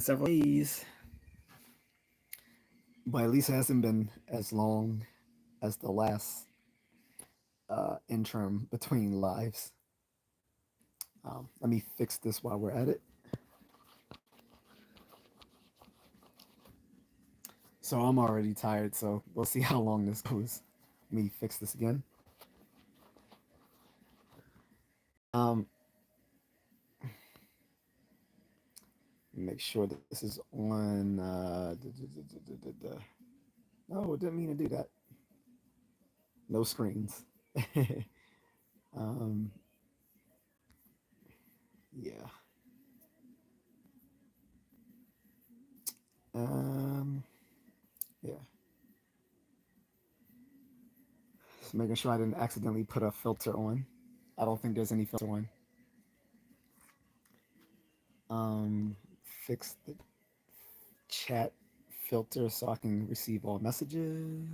several days, but at least it hasn't been as long as the last interim between lives. Let me fix this while we're at it. So I'm already tired, so we'll see how long this goes. Let me fix this again. Um, Make sure that this is on. No, it didn't mean to do that. No screens. um, yeah. Um, yeah. Just making sure I didn't accidentally put a filter on. I don't think there's any filter on. Fix the chat filter so I can receive all messages.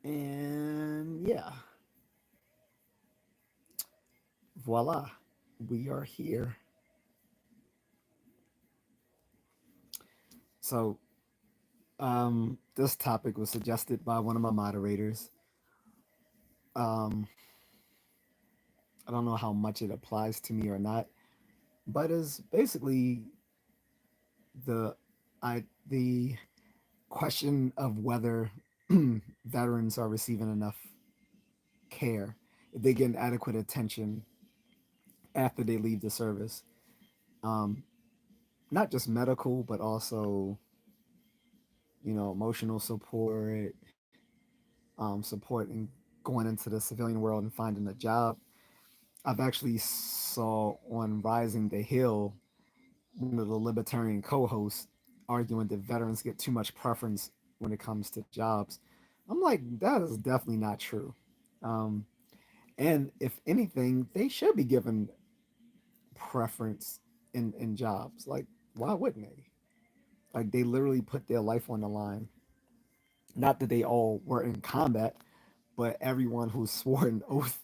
And yeah, voila, we are here. So, this topic was suggested by one of my moderators. Um, I don't know how much it applies to me or not, but is basically the the question of whether veterans are receiving enough care, if they get adequate attention after they leave the service. Um, Not just medical, but also emotional support, support in going into the civilian world and finding a job. I've actually saw on Rising the Hill one of the libertarian co-hosts arguing that veterans get too much preference when it comes to jobs. I'm like, that is definitely not true. Um, and if anything, they should be given preference in jobs. Like, why wouldn't they? Like, they literally put their life on the line. Not that they all were in combat, but everyone who swore an oath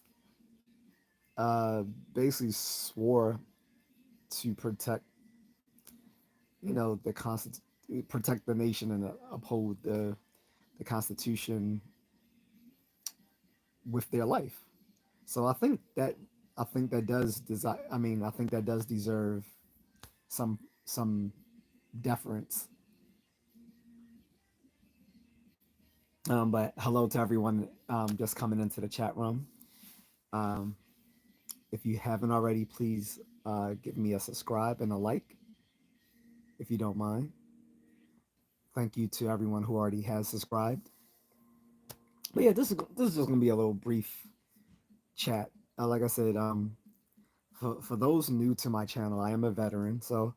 uh, basically swore to protect, the protect the nation and uphold the Constitution with their life. So I think that does deserve. I mean, I think that does deserve some some deference. But hello to everyone just coming into the chat room. Um, if you haven't already, please give me a subscribe and a like if you don't mind. Thank you to everyone who already has subscribed. But yeah, this is just gonna be a little brief chat. Like I said, for those new to my channel, I am a veteran. So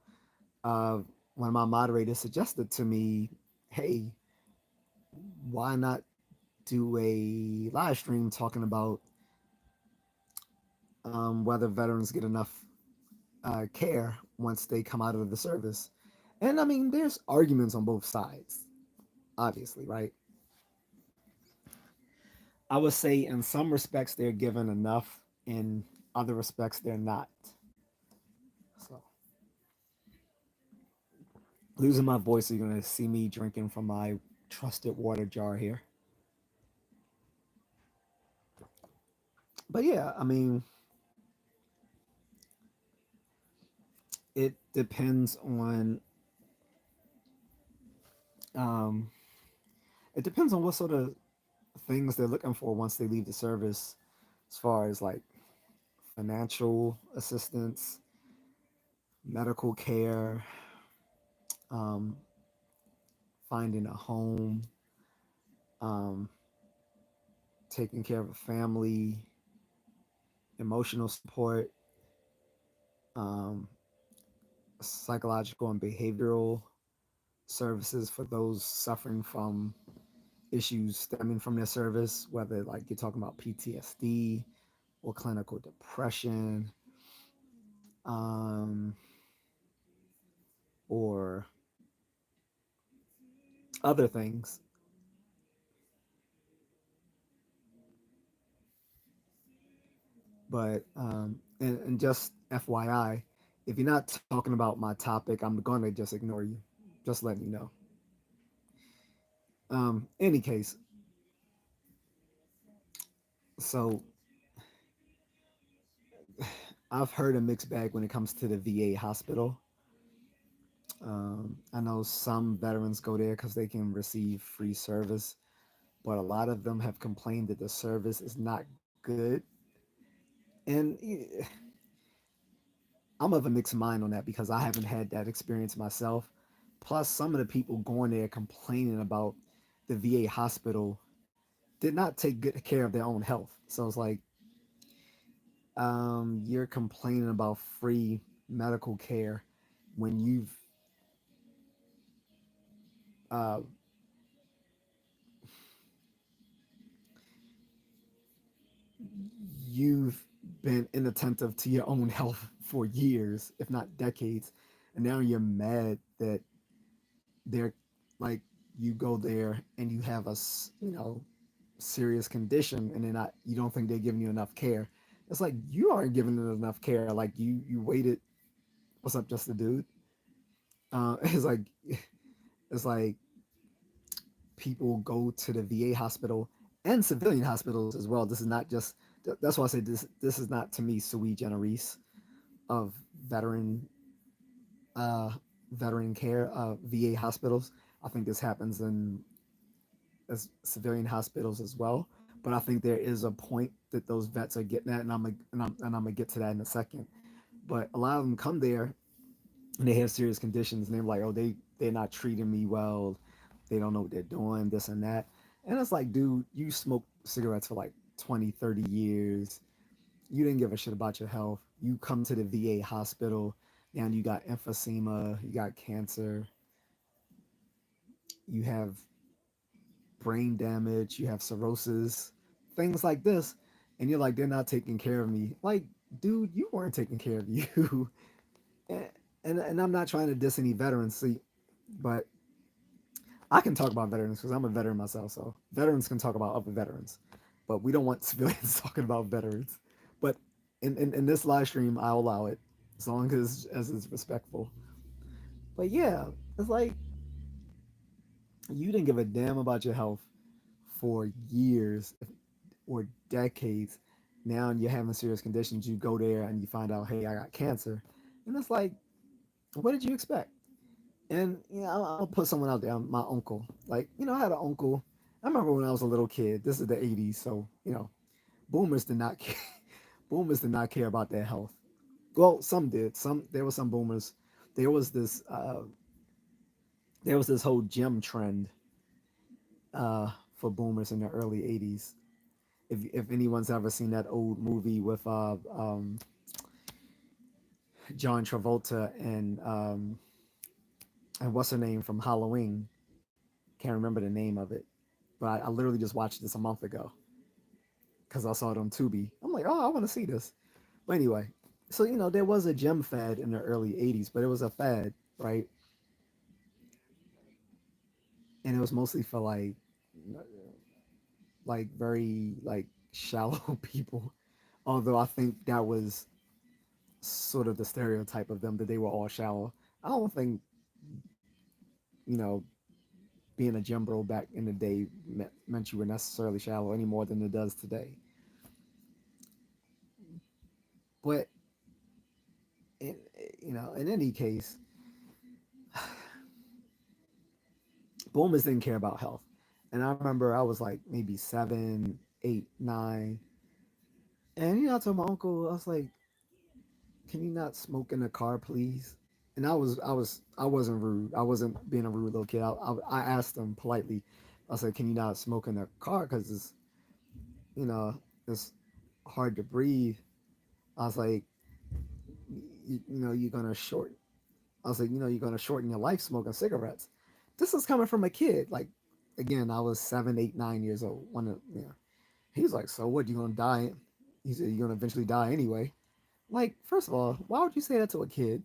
one of my moderators suggested to me, hey, why not do a live stream talking about whether veterans get enough care once they come out of the service? And I mean, there's arguments on both sides, obviously, right? I would say in some respects they're given enough, in other respects they're not. So losing my voice, so you're gonna see me drinking from my trusted water jar here. But yeah, I mean, it depends on um, it depends on what sort of things they're looking for once they leave the service, as far as like financial assistance, medical care, um, finding a home, um, taking care of a family, emotional support, um, psychological and behavioral services for those suffering from issues stemming from their service, whether like you're talking about PTSD or clinical depression, um, or other things. But and just FYI, if you're not talking about my topic, I'm going to just ignore you. Just letting you know. Any case, so I've heard a mixed bag when it comes to the VA hospital. I know some veterans go there because they can receive free service, but a lot of them have complained that the service is not good. And I'm of a mixed mind on that because I haven't had that experience myself. Plus, some of the people going there complaining about the VA hospital did not take good care of their own health. So it's like, you're complaining about free medical care when uh, you've been inattentive to your own health for years, if not decades, and now you're mad that they're like you go there and you have serious condition, and you don't think they're giving you enough care. It's like you aren't giving it enough care. Like you waited. What's up, just a dude? It's like it's like people go to the VA hospital and civilian hospitals as well. This is not just. That's why I say this is not to me sui generis of veteran uh, veteran care VA hospitals. I think this happens in as civilian hospitals as well. But I think there is a point that those vets are getting at, and I'm gonna get to that in a second. But a lot of them come there and they have serious conditions, and they're like, oh, they're not treating me well, they don't know what they're doing, this and that. And it's like, dude, you smoked cigarettes for like 20, 30 years. You didn't give a shit about your health. You come to the VA hospital, and you got emphysema, you got cancer, you have brain damage, you have cirrhosis, things like this, and you're like, they're not taking care of me. Like, dude, you weren't taking care of you. And I'm not trying to diss any veterans, see, but I can talk about veterans because I'm a veteran myself. So veterans can talk about other veterans, but we don't want civilians talking about veterans. But in this live stream, I'll allow it as long as it's respectful. But yeah, it's like you didn't give a damn about your health for years or decades. Now you're having serious conditions. You go there and you find out, hey, I got cancer, and it's like, what did you expect? And I'm gonna put someone out there. My uncle, like I had an uncle. I remember when I was a little kid. This is the '80s, so boomers did not care. Boomers did not care about their health. Well, some did. There were some boomers. There was this uh, there was this whole gym trend for boomers in the early '80s. If anyone's ever seen that old movie with John Travolta and what's her name from Halloween, can't remember the name of it, but I literally just watched this a month ago because I saw it on Tubi. I'm like, oh, I want to see this. But anyway, so there was a gym fad in the early '80s, but it was a fad, right? And it was mostly for very shallow people. Although I think that was sort of the stereotype of them, that they were all shallow. I don't think you know being a gym bro back in the day meant you were necessarily shallow any more than it does today. But in, in any case, boomers didn't care about health. And I remember I was like maybe 7, 8, 9. And I told my uncle, I was like, can you not smoke in the car, please? And I wasn't rude. I wasn't being a rude little kid. I asked him politely. I said, can you not smoke in the car? Because you know, it's hard to breathe. I was like, you're gonna short. I was like, you're gonna shorten your life smoking cigarettes. This is coming from a kid. Like, again, I was 7, 8, 9 years old. He was like, so what? You gonna die? He said, you're gonna eventually die anyway. Like, first of all, why would you say that to a kid?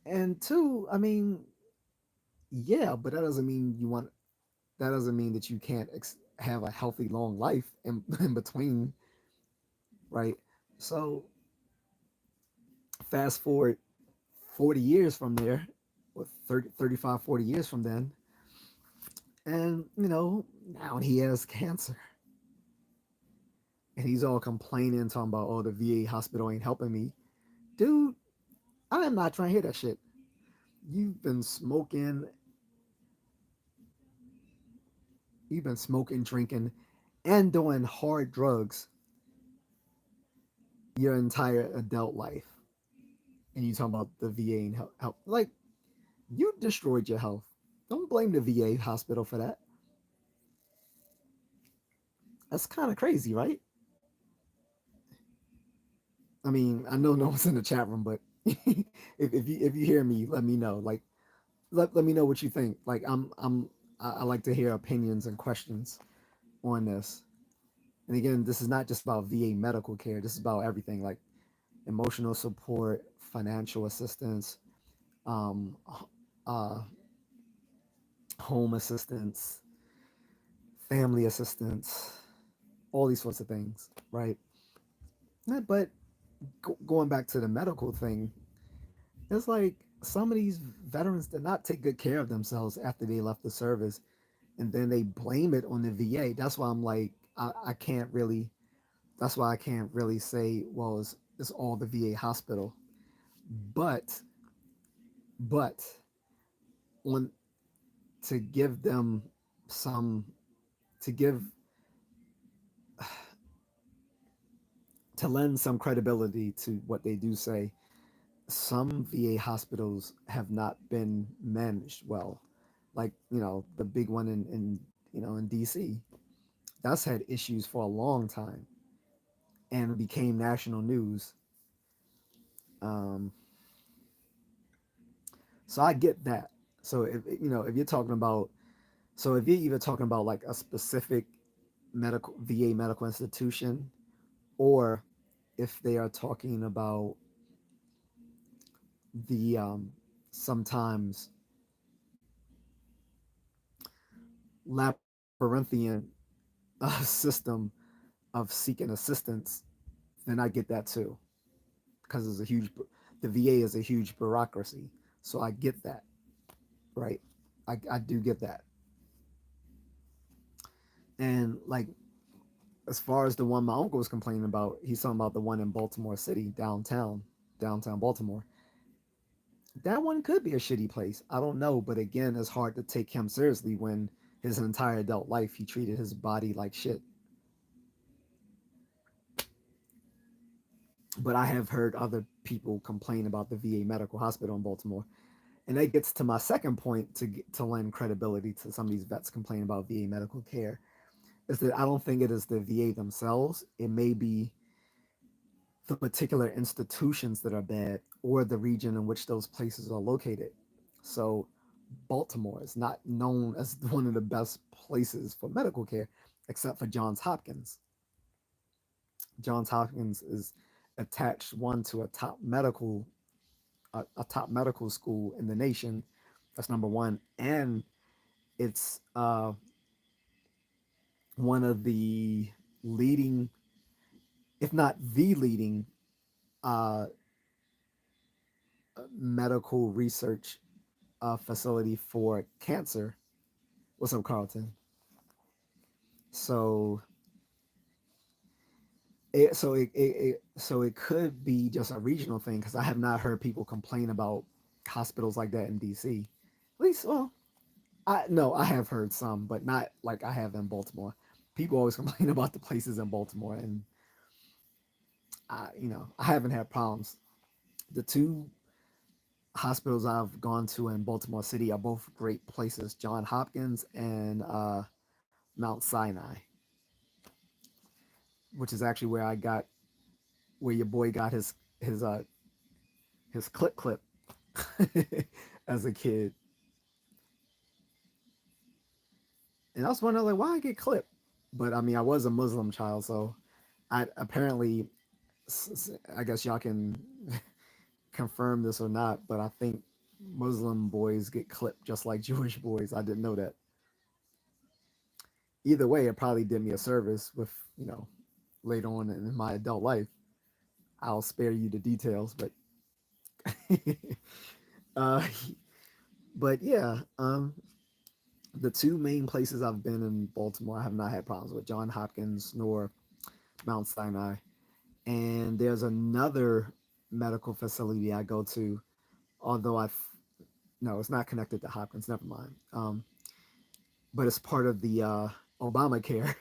And two, I mean, yeah, but that doesn't mean you want. That doesn't mean that you can't have a healthy, long life in between, right? So Fast forward 40 years from there, or 30, 35, 40 years from then, and now he has cancer. And he's all complaining, talking about, oh, the VA hospital ain't helping me. Dude, I am not trying to hear that shit. You've been smoking, you've been smoking, drinking, and doing hard drugs your entire adult life. And you talking about the VA ain't help. Like, you destroyed your health. Don't blame the VA hospital for that. That's kind of crazy, right? I mean, I know no one's in the chat room, but if you hear me, let me know. Like, let me know what you think. Like, I like to hear opinions and questions on this. And again, this is not just about VA medical care. This is about everything, like emotional support, financial assistance, um, uh, home assistance, family assistance, all these sorts of things, right? But going back to the medical thing, it's like some of these veterans did not take good care of themselves after they left the service, and then they blame it on the VA. That's why I'm like, I can't really. That's why I can't really say, well, it's all the VA hospital. But but on to give them some to give to lend some credibility to what they do say, some VA hospitals have not been managed well. Like, the big one in DC. That's had issues for a long time and became national news. Um, so I get that. So if you're talking about, so if you're even talking about like a specific medical VA medical institution, or if they are talking about the sometimes labyrinthian system of seeking assistance, then I get that too, because the VA is a huge bureaucracy. So I get that, right? I do get that. And like, as far as the one my uncle was complaining about, he's talking about the one in Baltimore City, downtown Baltimore. That one could be a shitty place. I don't know, but again, it's hard to take him seriously when his entire adult life he treated his body like shit. But I have heard other people complain about the VA medical hospital in Baltimore. And that gets to my second point to lend credibility to some of these vets complaining about VA medical care, is that I don't think it is the VA themselves. It may be the particular institutions that are bad or the region in which those places are located. So Baltimore is not known as one of the best places for medical care, except for Johns Hopkins. Johns Hopkins is attached one to a top medical school in the nation. That's number one, and it's one of the leading, if not the leading, uh, medical research facility for cancer. What's up, Carlton? So it could be just a regional thing, because I have not heard people complain about hospitals like that in DC. At least, well, I no, I have heard some, but not like I have in Baltimore. People always complain about the places in Baltimore, and I haven't had problems. The two hospitals I've gone to in Baltimore City are both great places: John Hopkins and Mount Sinai, which is actually where your boy got his clip as a kid. And I was wondering, like, why I get clipped? But I mean, I was a Muslim child, so I apparently, I guess y'all can confirm this or not, but I think Muslim boys get clipped just like Jewish boys. I didn't know that. Either way, it probably did me a service with, later on in my adult life. I'll spare you the details, but uh, but yeah, the two main places I've been in Baltimore, I have not had problems with John Hopkins nor Mount Sinai. And there's another medical facility I go to, although no, it's not connected to Hopkins. Never mind. But it's part of the Obamacare.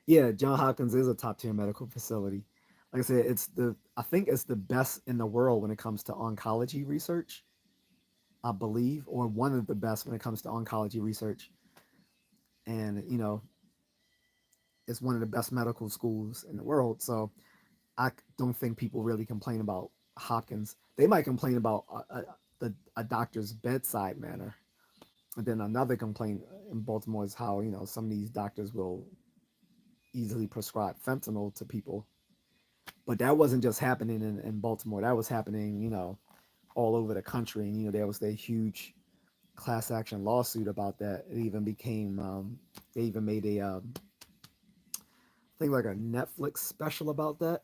Yeah, John Hopkins is a top tier medical facility. Like I said, I think it's the best in the world when it comes to oncology research, I believe, or one of the best when it comes to oncology research. And it's one of the best medical schools in the world. So I don't think people really complain about Hopkins. They might complain about a doctor's bedside manner. And then another complaint in Baltimore is how some of these doctors will easily prescribe fentanyl to people. But that wasn't just happening in Baltimore. That was happening, all over the country. And there was a huge class action lawsuit about that. It even became they even made a I think like a Netflix special about that.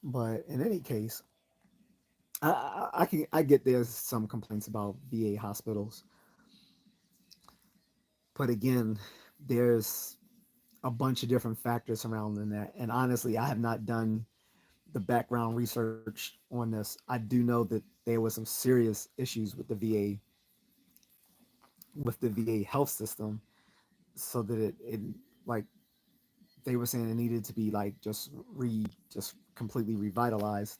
But in any case, I get there's some complaints about VA hospitals, but again, there's a bunch of different factors surrounding that. And honestly, I have not done the background research on this. I do know that there was some serious issues with the VA health system, so that it like they were saying it needed to be like just completely revitalized,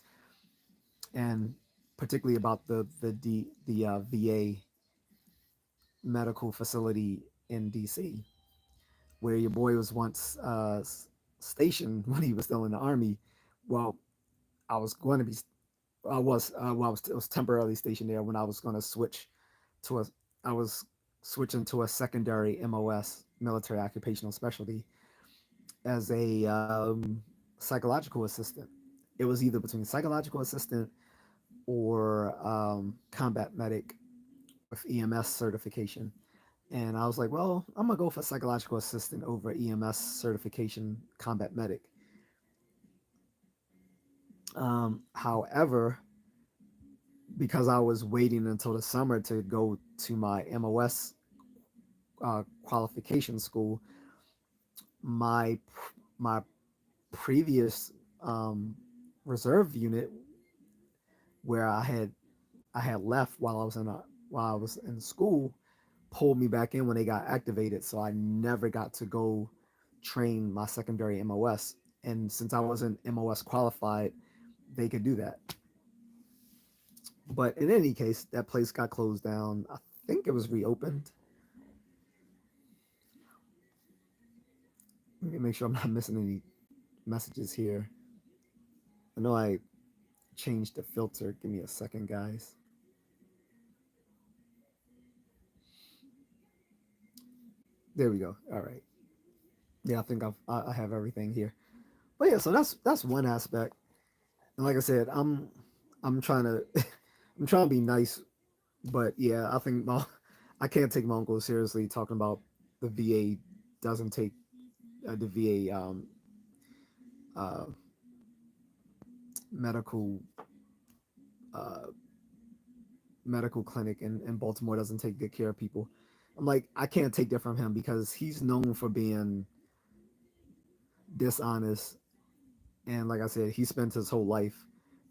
and particularly about the VA medical facility in DC, where your boy was once stationed when he was still in the army. Well, I was going to be, well, I was temporarily stationed there when I was going to switch to a, I was switching to a secondary MOS, military occupational specialty, as a psychological assistant. It was either between psychological assistant or combat medic with EMS certification. And I was like, well, I'm gonna go for psychological assistant over EMS certification combat medic. However, because I was waiting until the summer to go to my MOS qualification school, my my previous reserve unit where I had left while I was in school pulled me back in when they got activated, so I never got to go train my secondary MOS. And since I wasn't MOS qualified, they could do that. But in any case, that place got closed down. I think it was reopened. Let me make sure I'm not missing any messages here. I know I changed the filter. Give me a second, guys. There we go. All right. Yeah, I think I have everything here. But yeah, so that's one aspect. And like I said, I'm trying to I'm trying to be nice, but yeah, I think I can't take my uncle seriously talking about the VA doesn't take the VA uh, medical uh, medical clinic in Baltimore doesn't take good care of people. I'm like, I can't take that from him because he's known for being dishonest, and like I said, he spent his whole life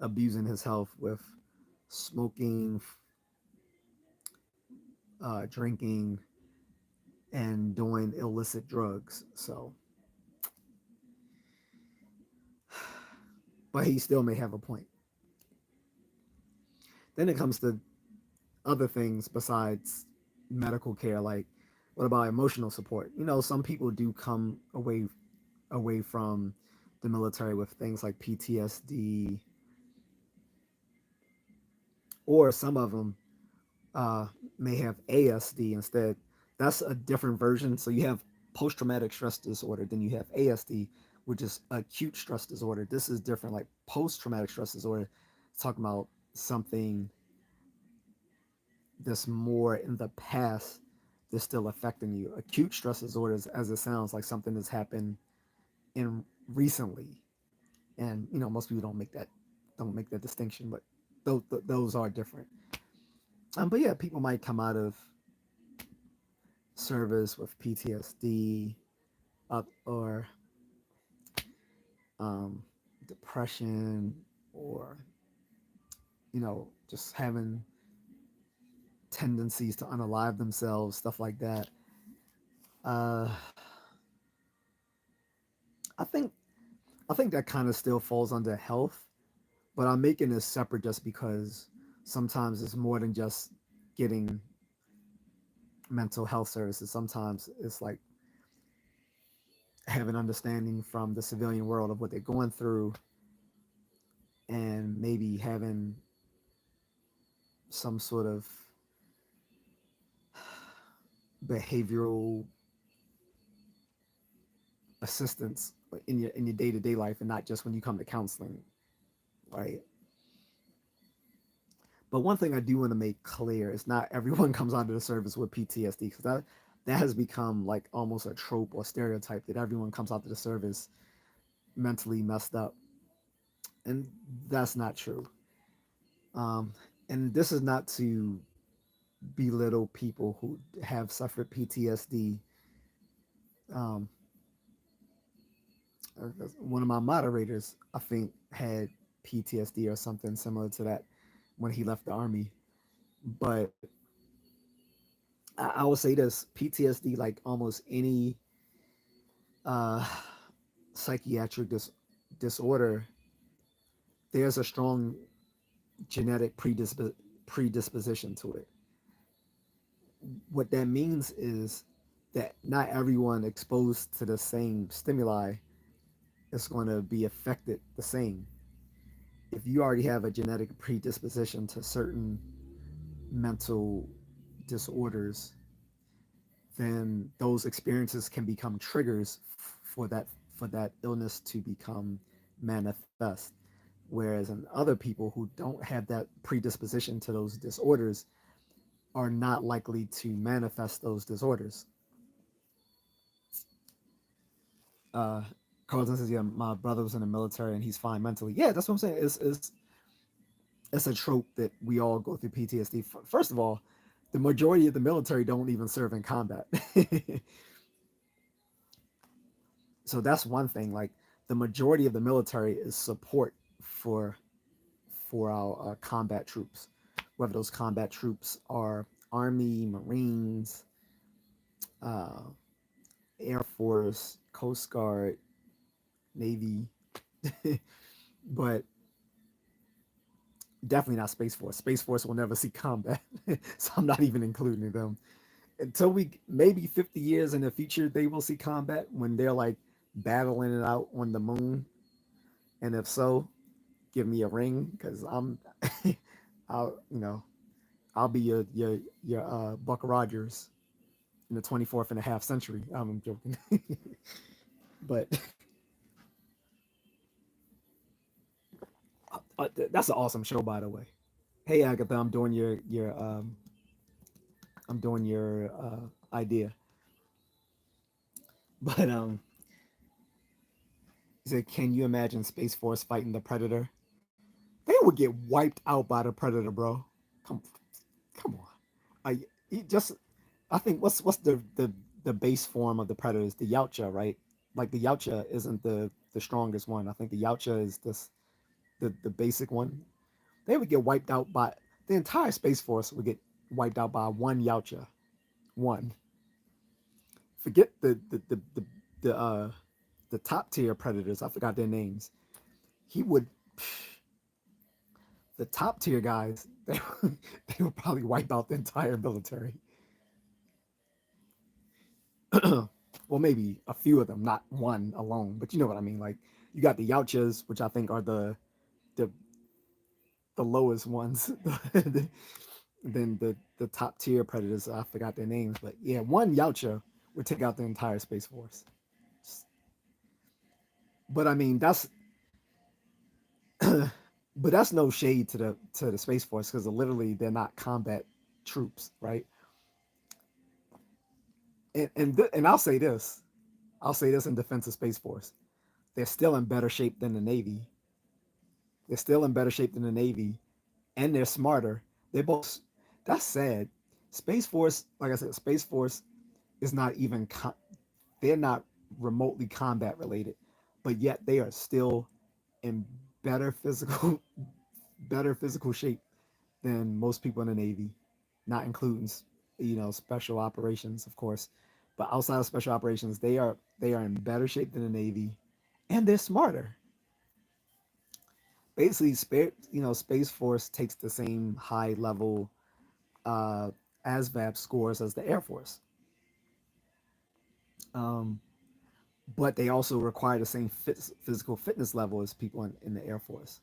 abusing his health with smoking, drinking, and doing illicit drugs. So, but he still may have a point. Then it comes to other things besides medical care, like what about emotional support? Some people do come away from the military with things like PTSD, or some of them uh, may have ASD instead. That's a different version. So you have post traumatic stress disorder, then you have ASD, which is acute stress disorder. This is different. Like post traumatic stress disorder, it's talking about something that's more in the past they're still affecting you. Acute stress disorders, as it sounds like something that's happened in recently, and most people don't make that distinction, but those are different. But yeah, people might come out of service with PTSD, or um, depression, or just having tendencies to unalive themselves, stuff like that. Uh, I think I think that kind of still falls under health, but I'm making this separate just because sometimes it's more than just getting mental health services. Sometimes it's like having understanding from the civilian world of what they're going through, and maybe having some sort of behavioral assistance in your day-to-day life, and not just when you come to counseling, right? But one thing I do want to make clear is not everyone comes onto the service with PTSD, because that has become like almost a trope or stereotype that everyone comes out to the service mentally messed up, and that's not true. Um, and this is not to belittle people who have suffered PTSD. Um, one of my moderators, I think, had PTSD or something similar to that when he left the army. But I will say this: PTSD, like almost any uh, psychiatric disorder, there's a strong genetic predisposition to it. What that means is that not everyone exposed to the same stimuli is going to be affected the same. If you already have a genetic predisposition to certain mental disorders, then those experiences can become triggers for that illness to become manifest. Whereas in other people who don't have that predisposition to those disorders are not likely to manifest those disorders. Uh, Carlton says, "Yeah, my brother was in the military and he's fine mentally." Yeah, that's what I'm saying. It's a trope that we all go through PTSD. First of all, the majority of the military don't even serve in combat. So that's one thing. Like, the majority of the military is support for our combat troops, whether those combat troops are Army, Marines, uh, Air Force, Coast Guard, Navy, but definitely not Space Force. Space Force will never see combat, so I'm not even including them until we maybe 50 years in the future they will see combat when they're like battling it out on the moon. And if so, give me a ring, because I'll I'll be your Buck Rogers in the 24th and a half century. I'm joking. But that's an awesome show, by the way. Hey Agatha, I'm doing your idea. But he said, can you imagine Space Force fighting the Predator? They would get wiped out by the Predator, bro. Come come on. I just I think what's the base form of the Predators? The Yautja, right? Like, the Yautja isn't the strongest one. I think the Yautja is the basic one. They would get wiped out by the entire Space Force would get wiped out by one Yautja. One. Forget the top tier predators. I forgot their names. He would the top tier guys. They would probably wipe out the entire military. Well, maybe a few of them, not one alone, but you know what I mean. Like, you got the Yautjas, which I think are the the lowest ones. Then the top tier predators. I forgot their names, but yeah, one Yautja would take out the entire Space Force. But I mean, but that's no shade to the Space Force, because literally they're not combat troops, right? And I'll say this in defense of Space Force, they're still in better shape than the Navy. They're still in better shape than the Navy, and they're smarter. They both. That's sad. Space Force, like I said, Space Force is not even. They're not remotely combat related, but yet they are still in better physical, better physical shape than most people in the Navy, not including special operations, of course. But outside of special operations, they are in better shape than the Navy, and they're smarter. Basically, Space Force takes the same high level uh, ASVAB scores as the Air Force, um, but they also require the same physical fitness level as people in the Air Force,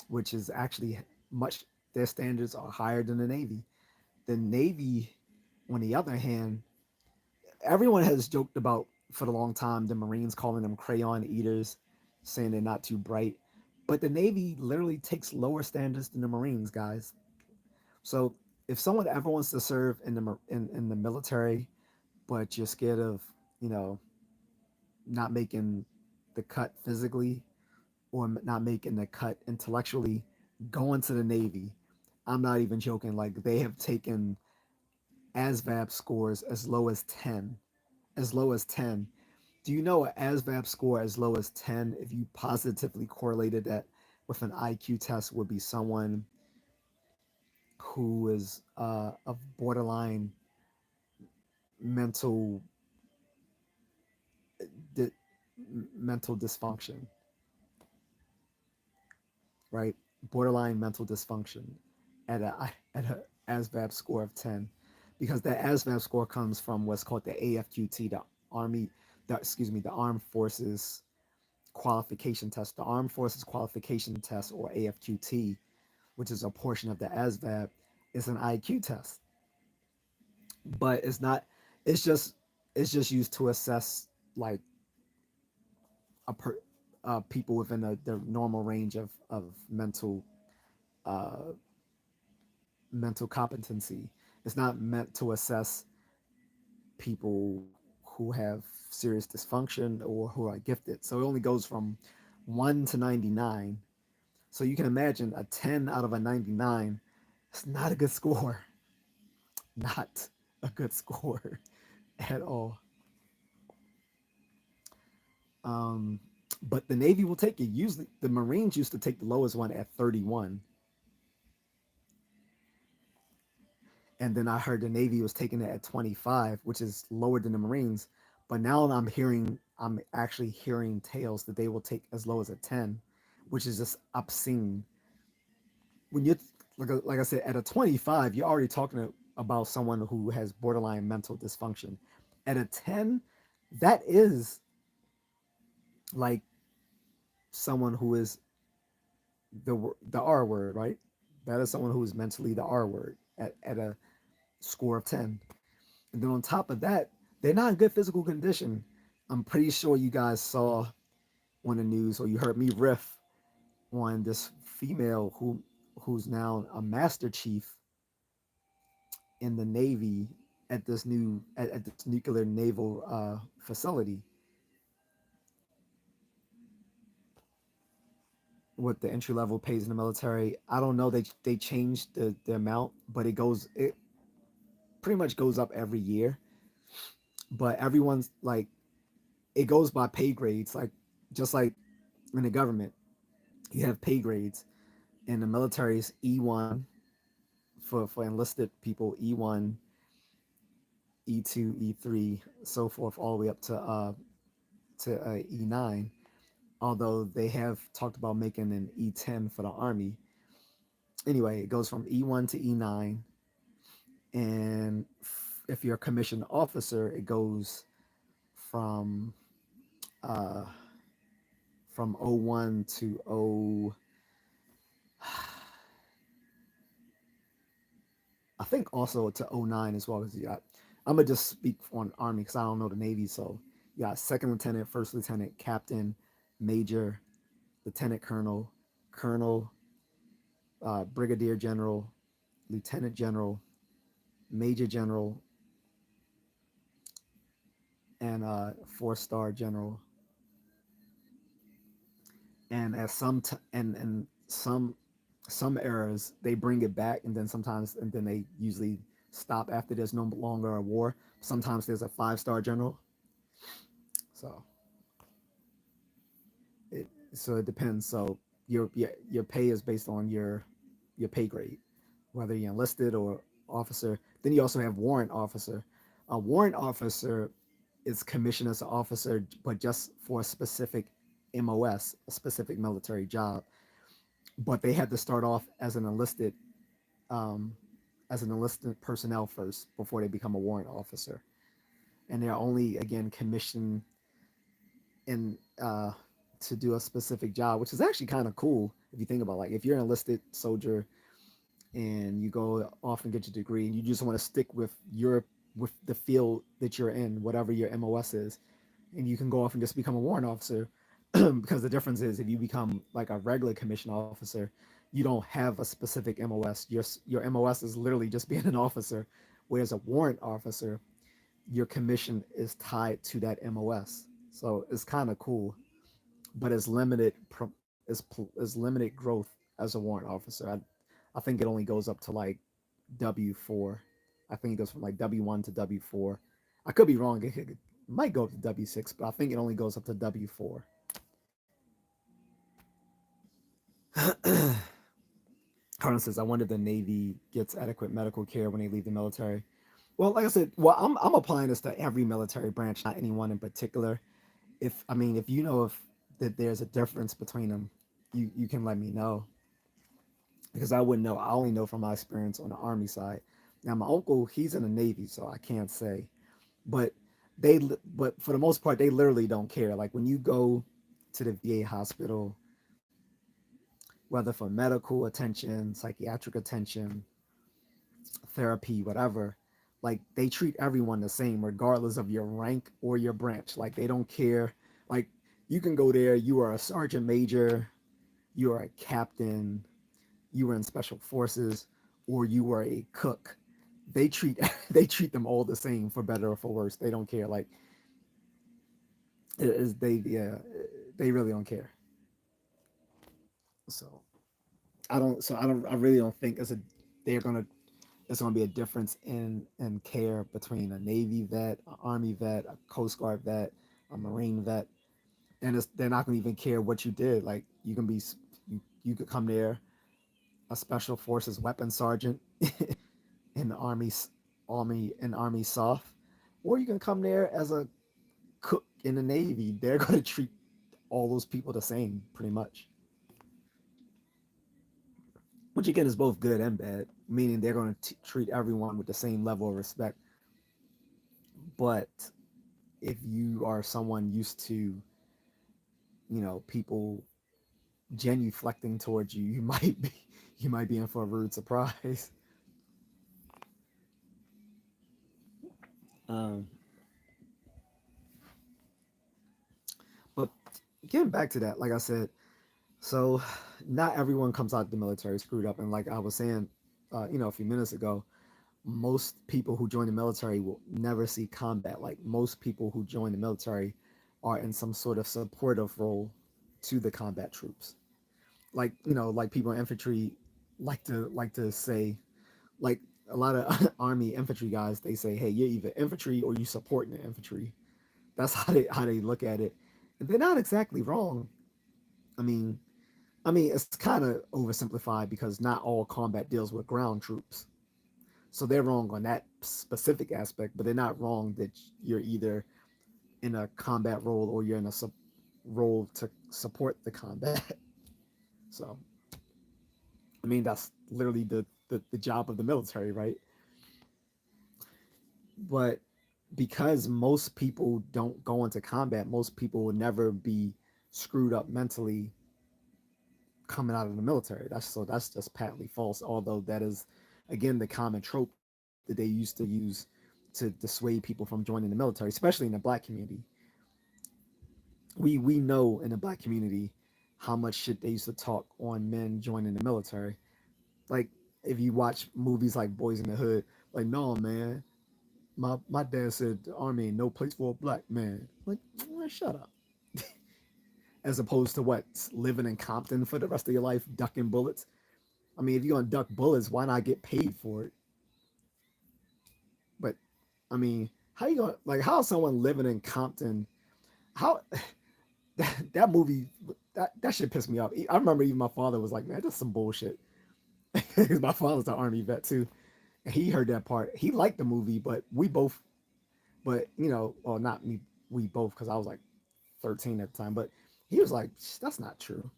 which is actually much. Their standards are higher than the Navy. The Navy, on the other hand, everyone has joked about for a long time the Marines calling them crayon eaters, saying they're not too bright. But the Navy literally takes lower standards than the Marines, guys. So if someone ever wants to serve in the military, but you're scared of, you know, not making the cut physically or not making the cut intellectually, go into the Navy. I'm not even joking. Like they have taken ASVAB scores as low as 10. As low as 10. Do you know an ASVAB score as low as 10, if you positively correlated that with an IQ test, would be someone who is of borderline mental di- mental dysfunction, right? Borderline mental dysfunction at a ASVAB score of 10, because that ASVAB score comes from what's called the AFQT, the Armed Forces Qualification Test. The Armed Forces Qualification Test, or AFQT, which is a portion of the ASVAB, is an IQ test, but it's not. It's just it's just used to assess like a people within the normal range of uh, mental competency. It's not meant to assess people who have serious dysfunction or who are gifted. So it only goes from 1 to 99. So you can imagine a 10 out of a 99. It's not a good score. Not a good score at all. Um, but the Navy will take it. Usually, the Marines used to take the lowest one at 31, and then I heard the Navy was taking it at 25, which is lower than the Marines. But now I'm actually hearing tales that they will take as low as a 10, which is just obscene. When you like I said, at a 25, you're already talking about someone who has borderline mental dysfunction. At a 10, that is like someone who is the R word, right? That is someone who is mentally the R word at a score of 10. And then on top of that, they're not in good physical condition. I'm pretty sure you guys saw on the news, or you heard me riff on this female who's now a master chief in the Navy at this nuclear naval facility. What the entry level pays in the military, I don't know. They changed the amount, but it pretty much goes up every year. But everyone's like, it goes by pay grades, like just like in the government, you have pay grades. In the military, is E1 for enlisted people, E1, E2, E3, so forth, all the way up to E9. Although they have talked about making an E10 for the Army. Anyway, it goes from E1 to E9, and if you're a commissioned officer, it goes from uh, from O1 to O. I think also to O9 as well. Because I'm gonna just speak on Army because I don't know the Navy. So you got second lieutenant, first lieutenant, captain, major, lieutenant colonel, colonel, brigadier general, lieutenant general, major general, and 4-star general. And at and some eras they bring it back, and then sometimes and then they usually stop after there's no longer a war. Sometimes there's a 5-star general. So it depends. So your pay is based on your pay grade, whether you're enlisted or officer. Then you also have warrant officer. A warrant officer is commissioned as an officer, but just for a specific MOS, a specific military job. But they had to start off um, as an enlisted personnel first before they become a warrant officer, and they're only again commissioned in to do a specific job, which is actually kind of cool if you think about, like, if you're an enlisted soldier and you go off and get your degree and you just want to stick with the field that you're in, whatever your MOS is, and you can go off and just become a warrant officer. Because the difference is, if you become like a regular commission officer, you don't have a specific MOS. Your MOS is literally just being an officer, whereas a warrant officer, your commission is tied to that MOS. So it's kind of cool, but it's limited. Is limited growth as a warrant officer. I think it only goes up to like W4. I think it goes from like W1 to W4. I could be wrong. It might go up to W6, but I think it only goes up to W4. Carson says, I wonder if the Navy gets adequate medical care when they leave the military. Well, like I said, well, I'm applying this to every military branch, not anyone in particular. If you know if that there's a difference between them, you can let me know, because I wouldn't know. I only know from my experience on the Army side. Now, my uncle, he's in the Navy, so I can't say. But but for the most part, they literally don't care. Like when you go to the VA hospital, whether for medical attention, psychiatric attention, therapy, whatever, like they treat everyone the same, regardless of your rank or your branch. Like they don't care. Like you can go there, you are a sergeant major, you are a captain, you were in special forces, or you were a cook. They treat they treat them all the same, for better or for worse. They don't care. Like it is they yeah, they really don't care. So I really don't think they're gonna there's gonna be a difference in care between a Navy vet, an Army vet, a Coast Guard vet, a Marine vet. And they're not gonna even care what you did. Like you could come there a special forces weapons sergeant in the Army Soft, or you can come there as a cook in the Navy. They're going to treat all those people the same, pretty much. Which again is both good and bad, meaning they're going to treat everyone with the same level of respect. But if you are someone used to, people genuflecting towards you, you might be in for a rude surprise. Um, but getting back to that, like I said, so not everyone comes out of the military screwed up, and like I was saying, a few minutes ago, most people who join the military will never see combat. Like most people who join the military are in some sort of supportive role to the combat troops. Like like people in infantry like to say, like a lot of army infantry guys, they say, hey, you're either infantry or you supporting the infantry. That's how they look at it, and they're not exactly wrong. I mean, it's kind of oversimplified because not all combat deals with ground troops. So they're wrong on that specific aspect, but they're not wrong that you're either in a combat role or you're in a role to support the combat. So, that's literally the job of the military, right? But because most people don't go into combat, most people will never be screwed up mentally coming out of the military. That's just patently false. Although that is, again, the common trope that they used to use to dissuade people from joining the military, especially in the black community. We know in the black community how much shit they used to talk on men joining the military. Like if you watch movies like Boys in the Hood, like no man, My dad said the army ain't no place for a black man. Like, well, shut up. As opposed to what, living in Compton for the rest of your life, ducking bullets. I mean, if you're gonna duck bullets, why not get paid for it? But I mean, how you gonna like how someone living in Compton? How that movie that shit pissed me off. I remember even my father was like, "Man, that's some bullshit." Because my father's an army vet too, and he heard that part. He liked the movie, but we both, but well, not me, we both, because I was like 13 at the time. But he was like, "That's not true."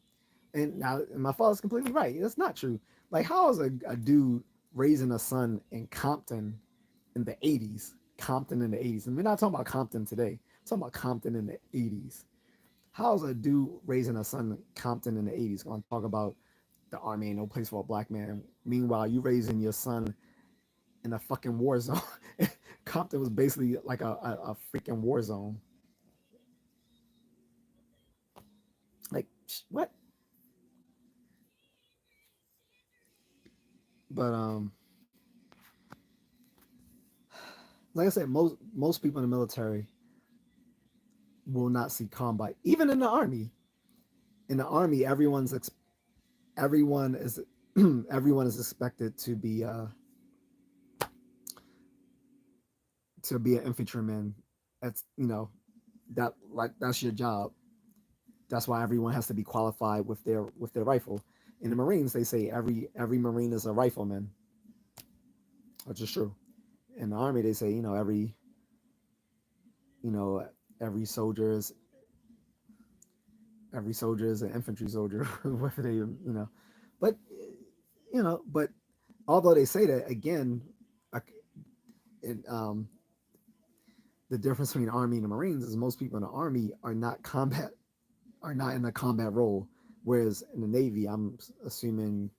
And now and my father's completely right. That's not true. Like, how is a dude raising a son in Compton in the 80s? Compton in the 80s. And we're not talking about Compton today. I'm talking about Compton in the 80s. How's a dude raising a son in Compton in the 80s going to talk about the army ain't no place for a black man? Meanwhile, you raising your son in a fucking war zone. Compton was basically like a freaking war zone. Like, what? But like I said, most people in the military will not see combat. Even in the army, everyone is everyone is expected to be an infantryman. That's that like that's your job. That's why everyone has to be qualified with their rifle. In the Marines, they say every Marine is a rifleman, which is true. In the Army, they say you know every soldier is every soldier is an infantry soldier, whether they but but although they say that again, it, the difference between Army and the Marines is most people in the Army are not in a combat role, whereas in the Navy, I'm assuming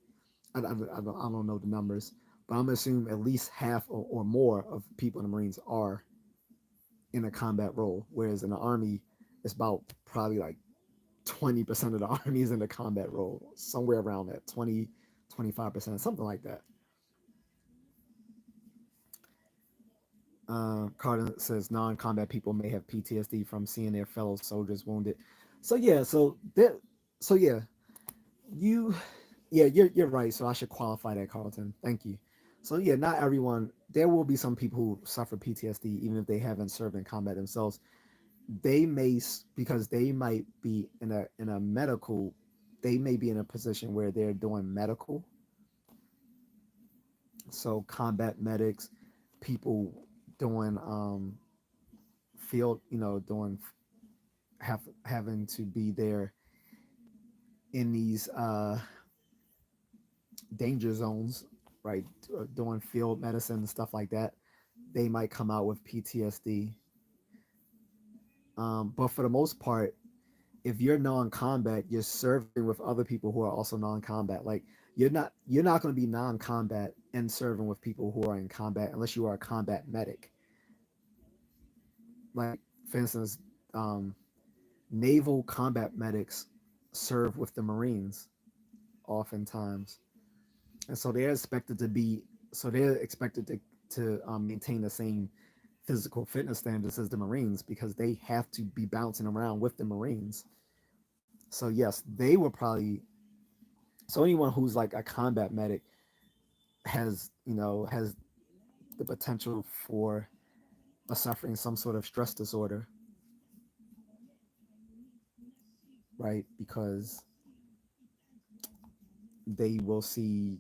I don't know the numbers, but I'm assuming at least half or more of people in the Marines are in a combat role, whereas in the Army, it's about probably like 20% of the Army is in a combat role, somewhere around that 25%, something like that. Carter says non-combat people may have PTSD from seeing their fellow soldiers wounded. So yeah, so yeah, you, yeah, you're right. So I should qualify that, Carlton. Thank you. So yeah, not everyone. There will be some people who suffer PTSD even if they haven't served in combat themselves. They may because they might be in a medical. They may be in a position where they're doing medical. So combat medics, people doing field, doing having to be there in these danger zones, right? Doing field medicine and stuff like that. They might come out with PTSD. But for the most part, if you're non-combat, you're serving with other people who are also non-combat. Like you're not going to be non-combat and serving with people who are in combat unless you are a combat medic. Like for instance, um, naval combat medics serve with the Marines oftentimes, and so they're expected to be so they're expected to maintain the same physical fitness standards as the Marines because they have to be bouncing around with the Marines. So yes, they will probably so anyone who's like a combat medic has the potential for suffering some sort of stress disorder, right? Because they will see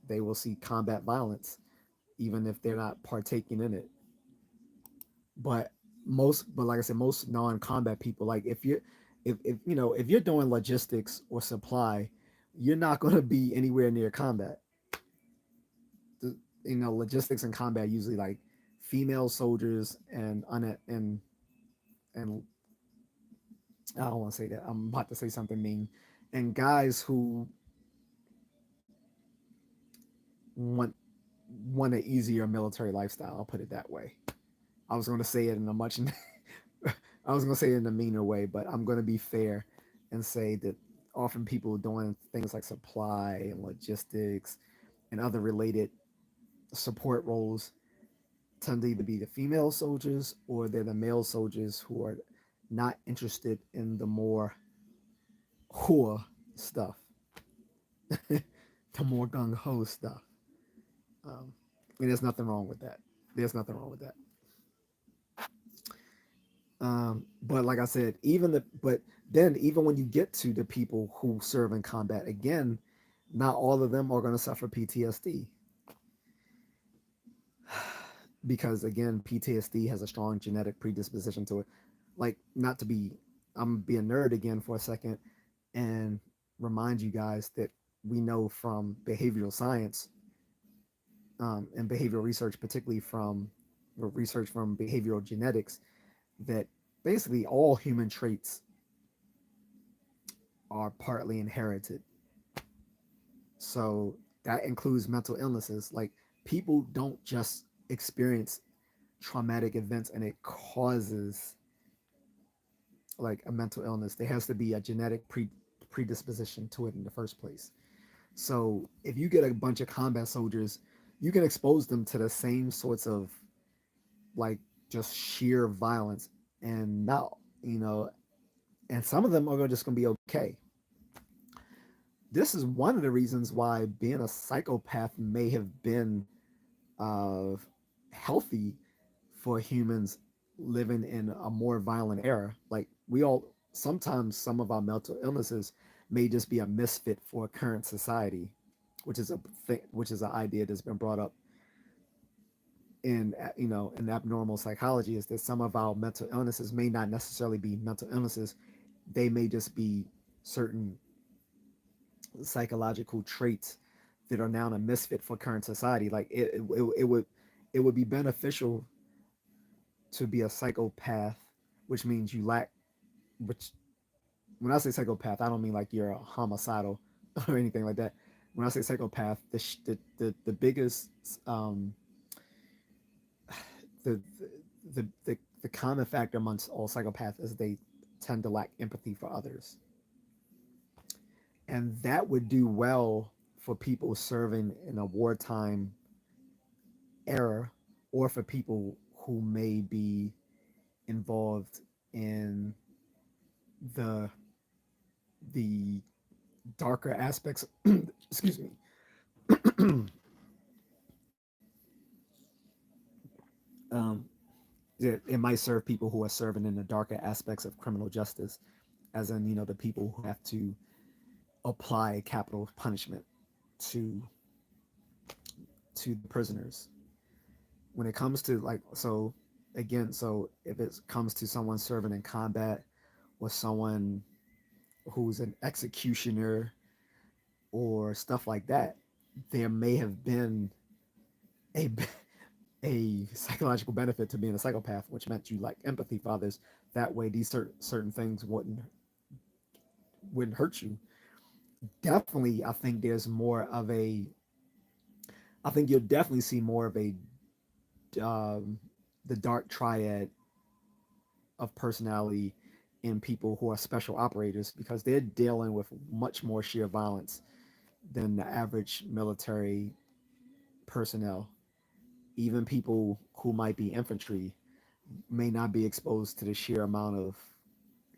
they will see combat violence even if they're not partaking in it. But but like I said, most non-combat people, like if you're doing logistics or supply, you're not going to be anywhere near combat. Logistics and combat usually like female soldiers and I don't want to say that. I'm about to say something mean. And guys who want want an easier military lifestyle. I'll put it that way. I was going to say it in a much I was going to say it in a meaner way, but I'm going to be fair and say that often people doing things like supply and logistics and other related support roles, tend to either be the female soldiers or they're the male soldiers who are not interested in the more whore stuff, the more gung ho stuff. Um, I mean, there's nothing wrong with that. There's nothing wrong with that. But like I said, but then even when you get to the people who serve in combat, again, not all of them are going to suffer PTSD because again, PTSD has a strong genetic predisposition to it. Like, not to be, I'm gonna be a nerd again for a second and remind you guys that we know from behavioral science and behavioral research, particularly from research from behavioral genetics, that basically all human traits are partly inherited. So that includes mental illnesses. Like, people don't just experience traumatic events and it causes like a mental illness. There has to be a genetic predisposition to it in the first place. So if you get a bunch of combat soldiers, you can expose them to the same sorts of like just sheer violence and not, you know, and some of them are just going to be okay. This is one of the reasons why being a psychopath may have been uh, healthy for humans living in a more violent era. Like, we all sometimes some of our mental illnesses may just be a misfit for current society, which is which is an idea that's been brought up in in abnormal psychology, is that some of our mental illnesses may not necessarily be mental illnesses. They may just be certain psychological traits that are now a misfit for current society. Like, it would be beneficial to be a psychopath, which means you lack. Which, when I say psychopath, I don't mean like you're a homicidal or anything like that. When I say psychopath, the biggest the, the common factor amongst all psychopaths is they tend to lack empathy for others, and that would do well for people serving in a wartime era, or for people who may be involved in the the darker aspects. Excuse me. um, it might serve people who are serving in the darker aspects of criminal justice, as in, the people who have to apply capital punishment to the prisoners. When it comes to, like, so again, so if it comes to someone serving in combat, or someone who's an executioner or stuff like that, there may have been a a psychological benefit to being a psychopath, which meant you like empathy for others. That way, these certain things wouldn't hurt you. Definitely, I think there's more of a. I think you'll definitely see more of a um, the dark triad of personality in people who are special operators, because they're dealing with much more sheer violence than the average military personnel. Even people who might be infantry may not be exposed to the sheer amount of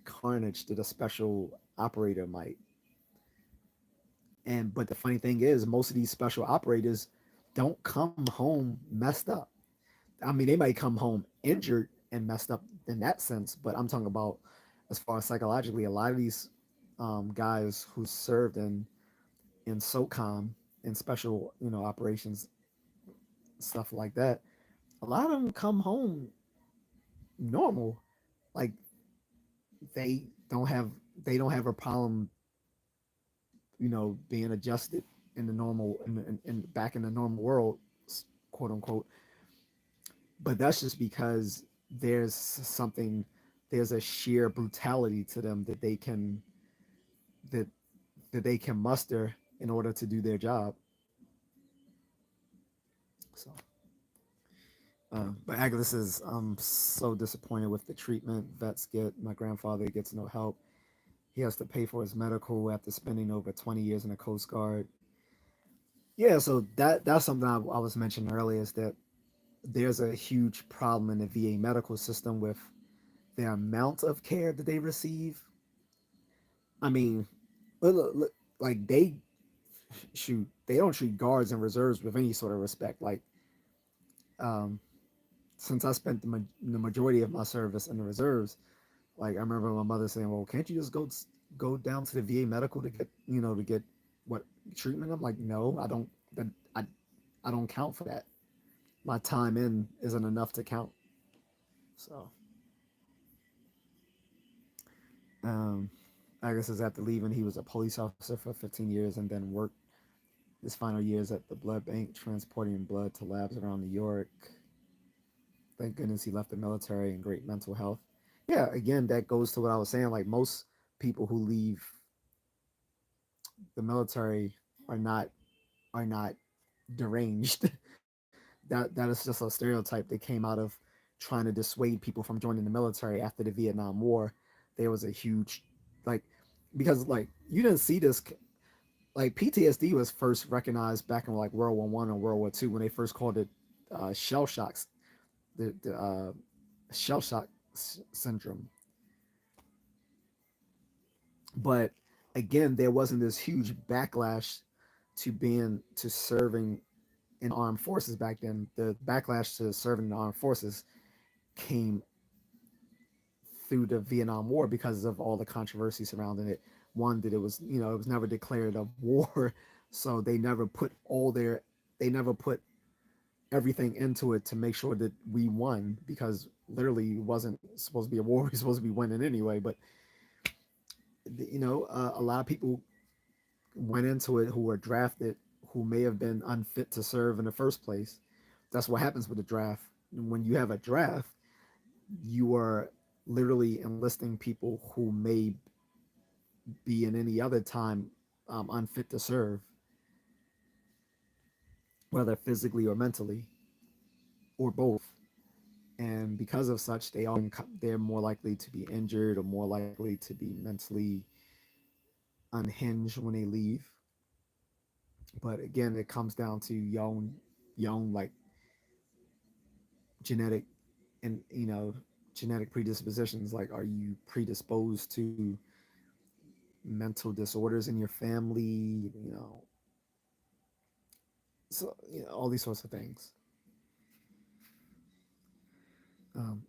carnage that a special operator might. And but the funny thing is, most of these special operators don't come home messed up. I mean, they might come home injured and messed up in that sense, but I'm talking about as far as psychologically. A lot of these guys who served in SOCOM, in special operations, stuff like that, a lot of them come home normal. Like, they don't have they don't have a problem, being adjusted in the normal in back in the normal world, quote unquote. But that's just because something there's a sheer brutality to them that that they can muster in order to do their job. So, but Agnes is, I'm so disappointed with the treatment vets get. My grandfather gets no help. He has to pay for his medical after spending over 20 years in the Coast Guard. Yeah, so that's something I was mentioning earlier, is that there's a huge problem in the VA medical system with the amount of care that they receive. I mean, like they don't treat guards and reserves with any sort of respect. Like, um, since I spent the majority of my service in the reserves, like I remember my mother saying, "Well, can't you just go down to the VA medical to get to get what treatment?" I'm like, "No, I don't. That I don't count for that. My time in isn't enough to count." So, um, I guess is after leaving, he was a police officer for 15 years and then worked his final years at the blood bank, transporting blood to labs around New York. Thank goodness he left the military in great mental health. Yeah, again, that goes to what I was saying. Like most people who leave the military are not are not deranged. That is just a stereotype that came out of trying to dissuade people from joining the military after the Vietnam War. There was a huge like because like you didn't see this like PTSD was first recognized back in like World War I and World War II when they first called it shell shocks, the shell shock syndrome. But again, there wasn't this huge backlash to serving in the armed forces back then. The backlash to serving in the armed forces came through the Vietnam War because of all the controversy surrounding it. One that it was it was never declared a war, so they never put everything into it to make sure that we won because literally it wasn't supposed to be a war. We're supposed to be winning anyway. But a lot of people went into it who were drafted who may have been unfit to serve in the first place. That's what happens with the draft. When you have a draft, you are literally enlisting people who may be in any other time unfit to serve, whether physically or mentally or both. And because of such, they're more likely to be injured or more likely to be mentally unhinged when they leave. But again, it comes down to young like genetic and genetic predispositions. Like, are you predisposed to mental disorders in your family? So all these sorts of things.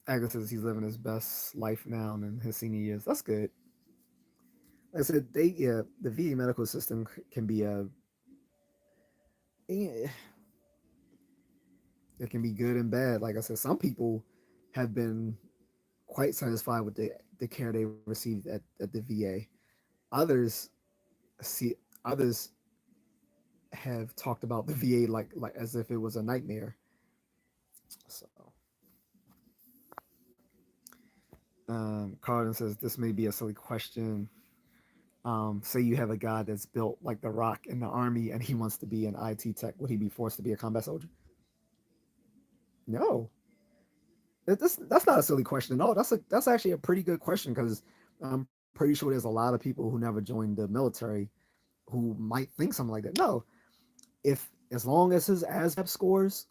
Agatha says he's living his best life now and in his senior years. That's good. Like I said, the VA medical system can be eh, it can be good and bad. Like I said, some people have been quite satisfied with the care they received at the VA. Others see others have talked about the VA like as if it was a nightmare. So, Carlton says this may be a silly question. Say you have a guy that's built like the Rock in the army, and he wants to be an IT tech. Would he be forced to be a combat soldier? No, that's not a silly question at all. That's actually a pretty good question because I'm pretty sure there's a lot of people who never joined the military who might think something like that. No, if as long as his ASVAB scores,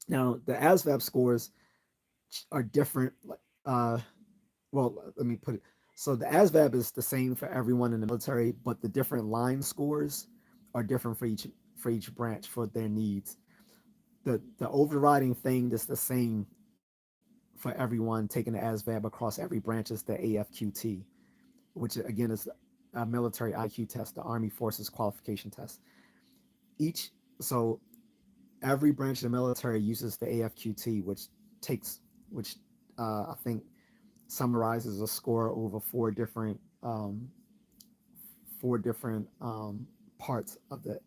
now the ASVAB scores are different. Uh, well, let me put it. So the ASVAB is the same for everyone in the military, but the different line scores are different for each branch for their needs. The overriding thing that's the same for everyone taking the ASVAB across every branch is the AFQT, which again is a military IQ test, the Army Forces Qualification Test. Each so every branch of the military uses the AFQT, takes which I think summarizes a score over four different parts of the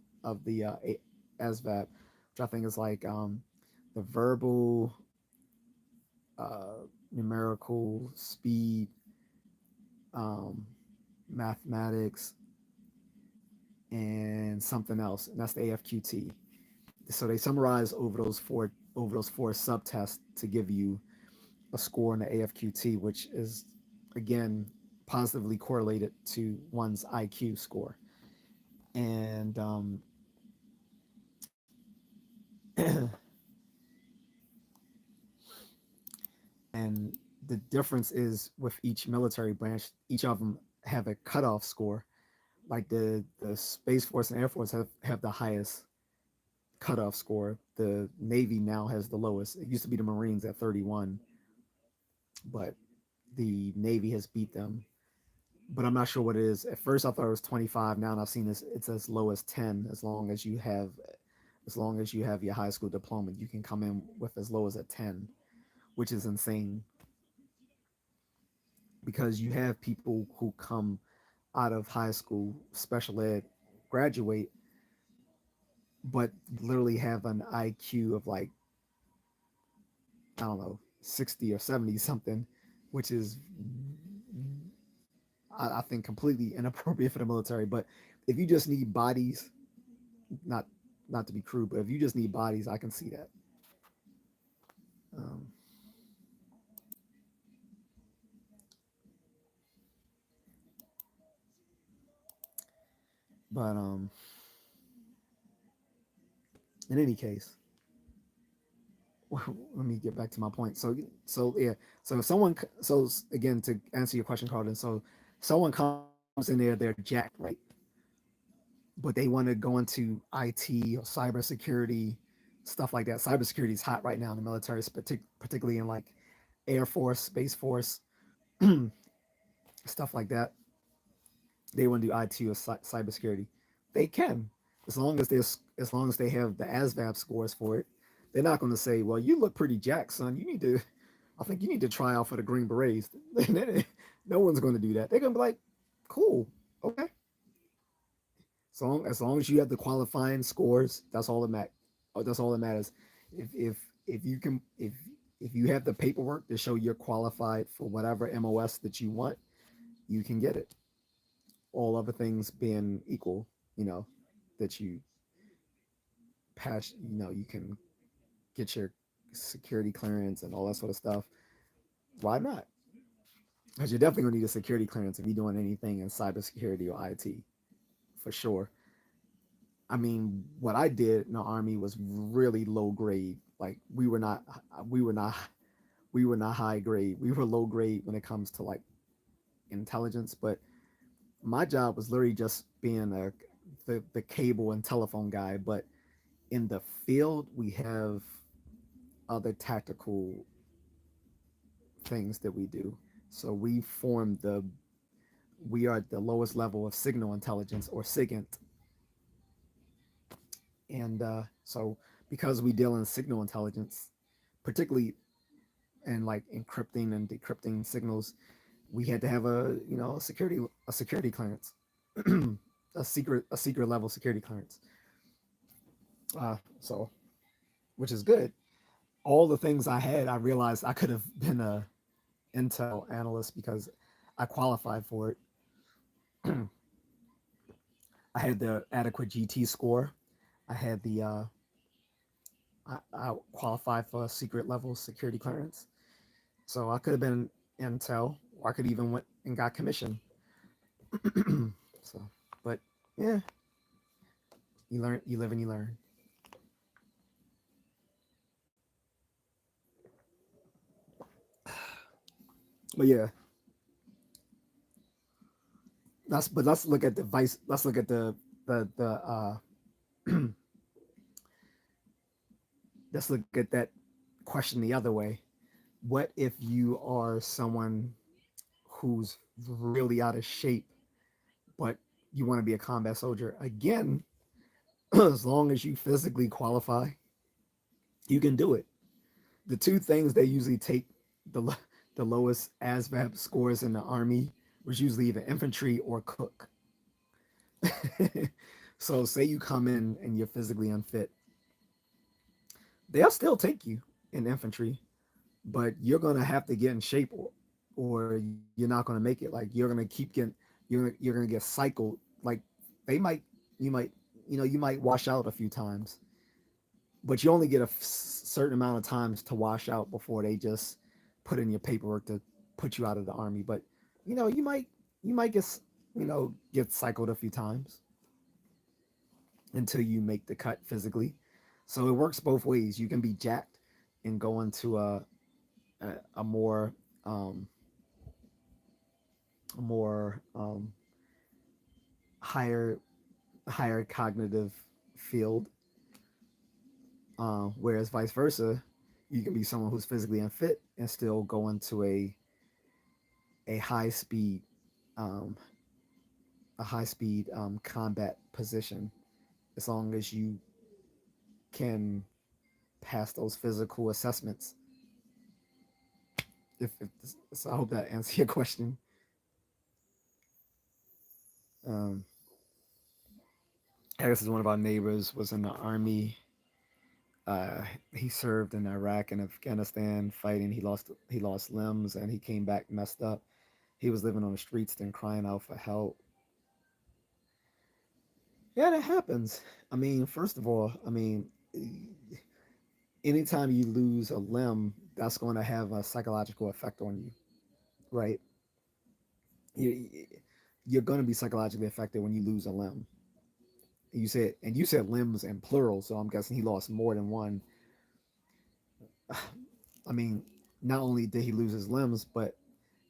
ASVAB, which I think is like the verbal, numerical, speed, um, mathematics, and something else, and that's the AFQT. So they summarize over those four subtests to give you a score in the AFQT, which is again positively correlated to one's IQ score. And and the difference is with each military branch, each of them have a cutoff score. Like the Space Force and Air Force have the highest cutoff score. The Navy now has the lowest. It used to be the Marines at 31, but the Navy has beat them. But I'm not sure what it is. At first, I thought it was 25. Now I've seen this; it's as low as 10. As long as you have your high school diploma, you can come in with as low as a 10, which is insane because you have people who come out of high school special ed, graduate, but literally have an IQ of like, I don't know, 60 or 70 something, which is, I think, completely inappropriate for the military. But if you just need bodies, not not to be crude, but if you just need bodies, I can see that. Um, but in any case, let me get back to my point. So yeah, so if someone, so again, to answer your question, Carlton, so someone comes in there, they're jacked, right? But they want to go into IT or cybersecurity, stuff like that. Cybersecurity is hot right now in the military, particularly in like Air Force, Space Force, stuff like that. They want to do IT or cybersecurity. They can, as long as they have the ASVAB scores for it. They're not going to say, "Well, you look pretty jacked, son. You need to. I think you need to try out for the Green Berets." No one's going to do that. They're going to be like, "Cool, okay." So as long as you have the qualifying scores, that's all that matters. That's all that matters. If you can if you have the paperwork to show you're qualified for whatever MOS that you want, you can get it. All other things being equal, you know, that you pass, you can get your security clearance and all that sort of stuff. Why not? Because you're definitely gonna need a security clearance if you're doing anything in cybersecurity or IT, for sure. I mean, what I did in the army was really low grade. Like we were not, we were not high grade. We were low grade when it comes to like intelligence. But my job was literally just being the cable and telephone guy. But in the field, we have other tactical things that we do. So we are at the lowest level of signal intelligence or SIGINT, and so because we deal in signal intelligence, particularly in like encrypting and decrypting signals, we had to have a security clearance, a secret level security clearance. So which is good. All the things I had, I realized I could have been a Intel analyst because I qualified for it. I had the adequate GT score. I had I qualified for a secret level security clearance. So I could have been Intel, or I could even went and got commission. So, but yeah, you live and you learn. But yeah, let's look at the vice. Let's look at the let's look at that question the other way. What if you are someone who's really out of shape, but you want to be a combat soldier? Again, as long as you physically qualify, you can do it. The two things they usually take the the lowest ASVAB scores in the army was usually either infantry or cook. So say you come in and you're physically unfit, they'll still take you in infantry, but you're gonna have to get in shape, or you're not gonna make it. Like you're gonna keep getting, you're gonna get cycled. Like they might, you might, you might wash out a few times, but you only get a certain amount of times to wash out before they just put in your paperwork to put you out of the army. But you might get cycled a few times until you make the cut physically. So it works both ways. You can be jacked and go into a more um, a more higher higher cognitive field, whereas vice versa, you can be someone who's physically unfit and still go into a high speed um, combat position as long as you can pass those physical assessments. If so, I hope that answers your question. Um, I guess one of our neighbors was in the army. He served in Iraq and Afghanistan fighting. He lost limbs and he came back messed up. He was living on the streets then crying out for help. Yeah, that happens. I mean, first of all, I mean, anytime you lose a limb, that's going to have a psychological effect on you, right? You, you're going to be psychologically affected when you lose a limb. You said limbs in plural, so I'm guessing he lost more than one. I mean, not only did he lose his limbs, but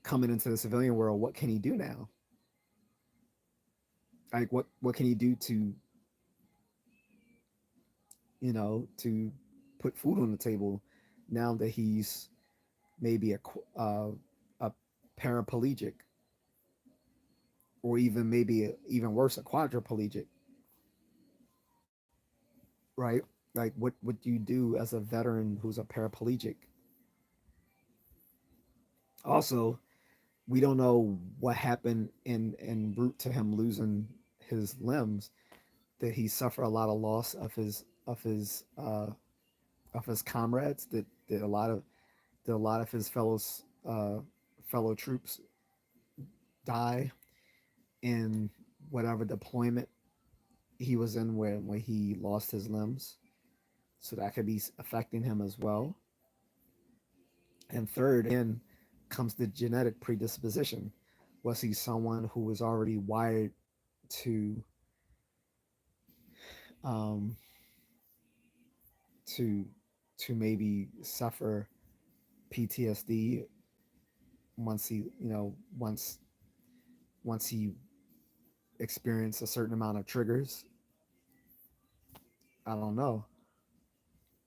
coming into the civilian world, what can he do now? Like, what can he do to to put food on the table now that he's maybe a paraplegic, or even maybe even worse, a quadriplegic, right? Like, what do you do as a veteran who's a paraplegic? Also, we don't know what happened in route to him losing his limbs. Did he suffer a lot of loss of his comrades? Did a lot of his fellow troops die in whatever deployment he was in when he lost his limbs? So that could be affecting him as well. And third, again, comes the genetic predisposition. Was he someone who was already wired to um, to to maybe suffer PTSD once he experienced a certain amount of triggers? I don't know,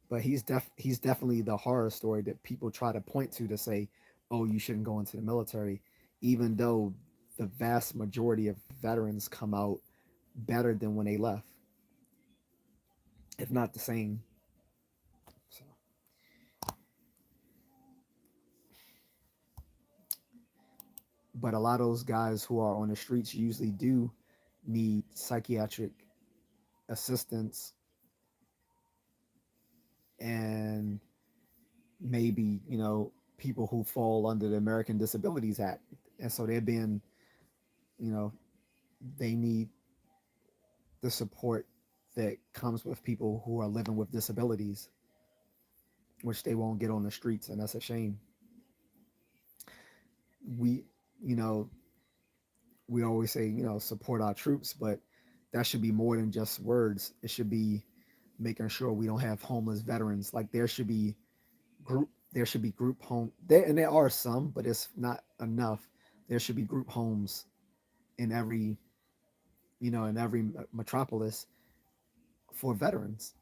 but he's definitely the horror story that people try to point to say, "Oh, you shouldn't go into the military," even though the vast majority of veterans come out better than when they left, if not the same. So, but a lot of those guys who are on the streets usually do need psychiatric assistance and maybe people who fall under the American Disabilities Act, and so they're being you know they need the support that comes with people who are living with disabilities, which they won't get on the streets, and that's a shame. We you know we always say support our troops, but that should be more than just words. It should be making sure we don't have homeless veterans. Like, there should be group home there, and there are some, but it's not enough. There should be group homes in every metropolis for veterans,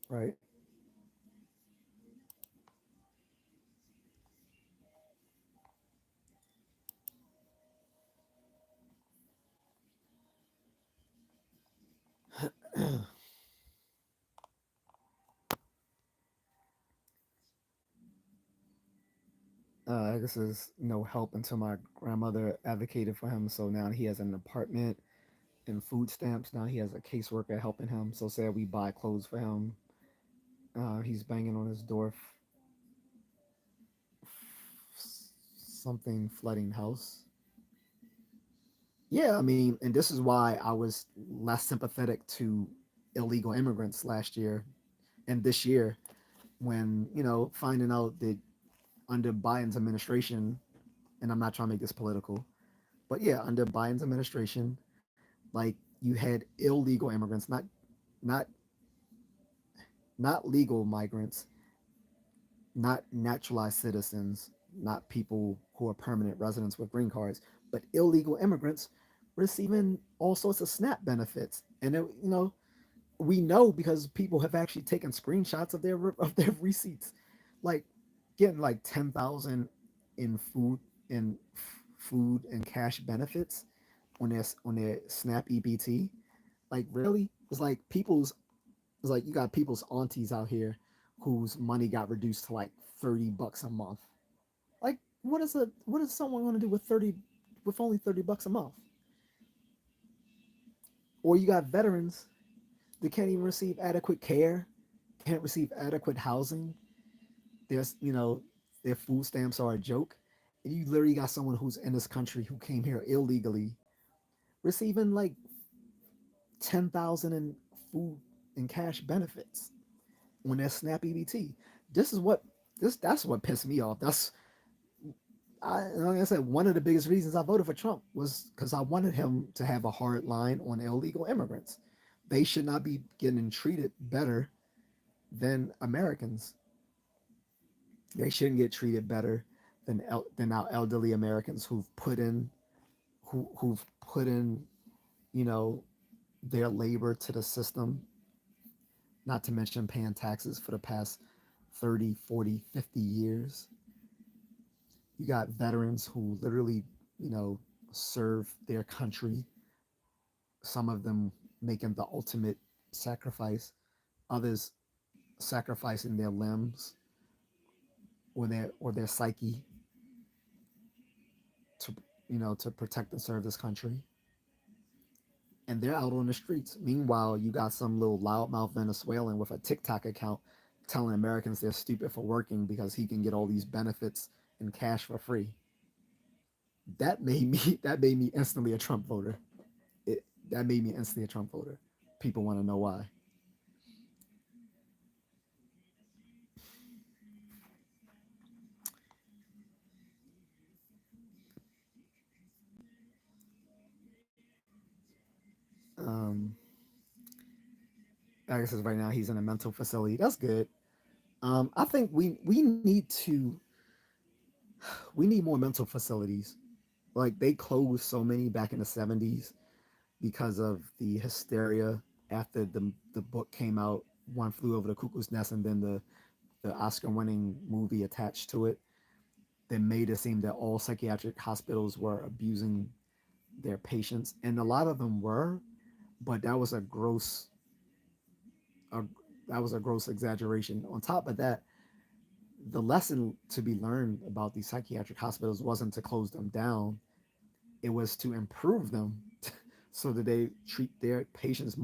right? I guess there's no help until my grandmother advocated for him, so now he has an apartment and food stamps. Now he has a caseworker helping him. So say we buy clothes for him, he's banging on his door, something flooding house. Yeah, I mean, and this is why I was less sympathetic to illegal immigrants last year and this year, when finding out that under Biden's administration, and I'm not trying to make this political, but yeah, under Biden's administration, like, you had illegal immigrants, not not legal migrants, not naturalized citizens, not people who are permanent residents with green cards, but illegal immigrants receiving all sorts of SNAP benefits. And it, we know because people have actually taken screenshots of their receipts, like getting like 10,000 in in food and cash benefits on their SNAP EBT. Like really, it's like you got people's aunties out here whose money got reduced to like $30 a month. Like what does someone want to do with 30 with only $30 a month? Or you got veterans that can't even receive adequate care, can't receive adequate housing. There's their food stamps are a joke. And you literally got someone who's in this country who came here illegally receiving like 10,000 in food and cash benefits on their SNAP EBT. This is what that's what pissed me off. Like I said, one of the biggest reasons I voted for Trump was because I wanted him to have a hard line on illegal immigrants. They should not be getting treated better than Americans. They shouldn't get treated better than our elderly Americans who've put in you know their labor to the system, not to mention paying taxes for the past 30, 40, 50 years. You got veterans who literally, you know, serve their country, some of them making the ultimate sacrifice, others sacrificing their limbs or their psyche to to protect and serve this country. And they're out on the streets. Meanwhile, you got some little loudmouth Venezuelan with a TikTok account telling Americans they're stupid for working because he can get all these benefits and cash for free. That made me instantly a Trump voter. It That made me instantly a Trump voter. People want to know why. Um, I guess right now he's in a mental facility. That's good. I think we need more mental facilities. Like they closed so many back in the '70s because of the hysteria after the book came out. One Flew Over the Cuckoo's Nest, and then the Oscar-winning movie attached to it. That made it seem that all psychiatric hospitals were abusing their patients, and a lot of them were, but a, that was a gross exaggeration. On top of that, the lesson to be learned about these psychiatric hospitals wasn't to close them down; it was to improve them so that they treat their patients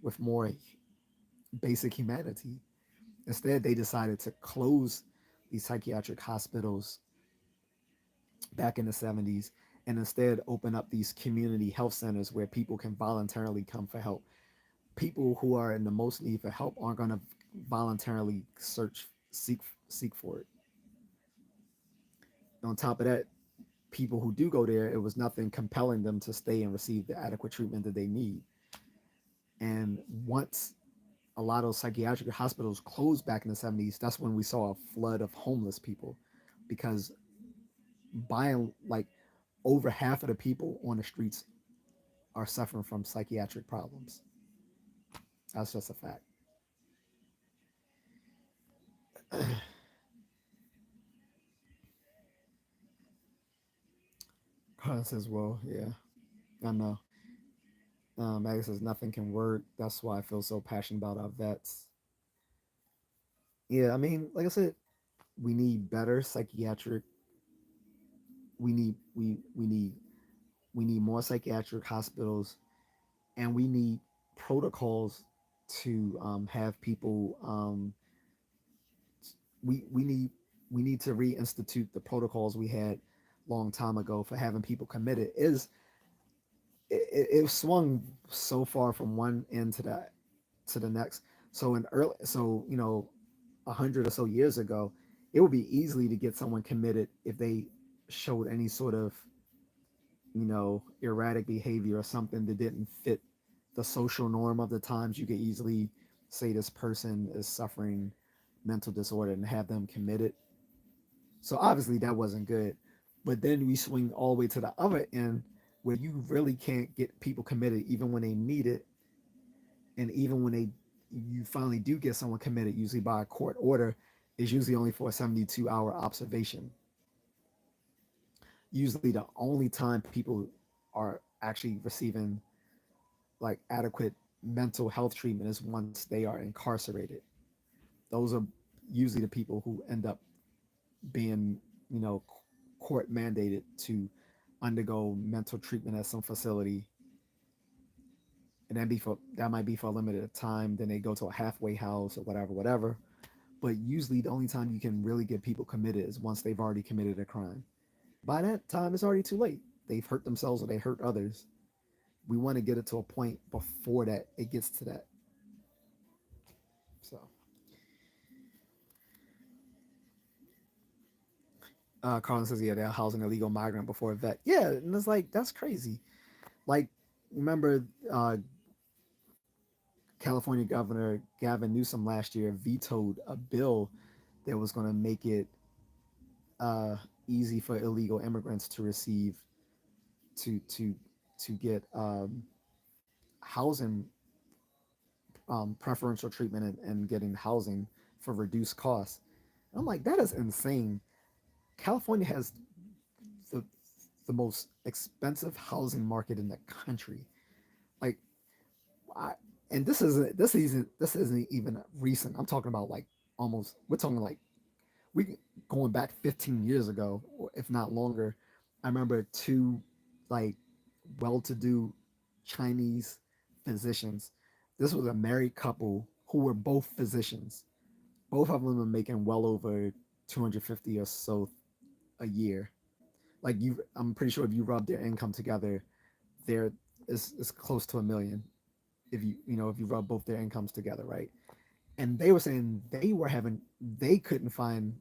with more basic humanity. Instead, they decided to close these psychiatric hospitals back in the '70s and instead open up these community health centers where people can voluntarily come for help. People who are in the most need for help aren't going to voluntarily seek for it. On top of that, people who do go there, it was nothing compelling them to stay and receive the adequate treatment that they need. And once a lot of psychiatric hospitals closed back in the '70s, that's when we saw a flood of homeless people because buying like over half of the people on the streets are suffering from psychiatric problems. That's just a fact. Carl says, well, yeah, I know. Maggie says, nothing can work. That's why I feel so passionate about our vets. Yeah, I mean, like I said, we need better psychiatric. We need we need we need more psychiatric hospitals, and we need protocols to have people. We need to reinstitute the protocols we had long time ago for having people committed. It swung so far from one end to the next. So in early, so 100 or so years ago, it would be easily to get someone committed if they showed any sort of erratic behavior or something that didn't fit the social norm of the times. You could easily say this person is suffering mental disorder and have them committed. So obviously that wasn't good. But then we swing all the way to the other end where you really can't get people committed even when they need it, and even when they you finally do get someone committed, usually by a court order, is usually only for a 72-hour observation. Usually the only time people are actually receiving like adequate mental health treatment is once they are incarcerated. Those are usually the people who end up being, you know, court mandated to undergo mental treatment at some facility, and that might be for a limited time. Then they go to a halfway house or whatever, whatever. But usually, the only time you can really get people committed is once they've already committed a crime. By that time, it's already too late. They've hurt themselves or they hurt others. We want to get it to a point before that it gets to that. So, Carlin says, yeah, they're housing a legal migrant before a vet. Yeah, and it's like that's crazy. Like, remember, California Governor Gavin Newsom last year vetoed a bill that was going to make it uh, easy for illegal immigrants to receive to to to get housing preferential treatment, and getting housing for reduced costs. And I'm like, that is insane. California has the the most expensive housing market in the country. Like, I, and this isn't even recent. I'm talking about like almost. We're talking like we going back 15 years ago, if not longer. I remember two like well-to-do Chinese physicians. This was a married couple who were both physicians. Both of them are making well over 250 or so a year. Like I'm pretty sure if you rub their income together, there is close to a million. If if you rub both their incomes together, right? And they were saying they couldn't find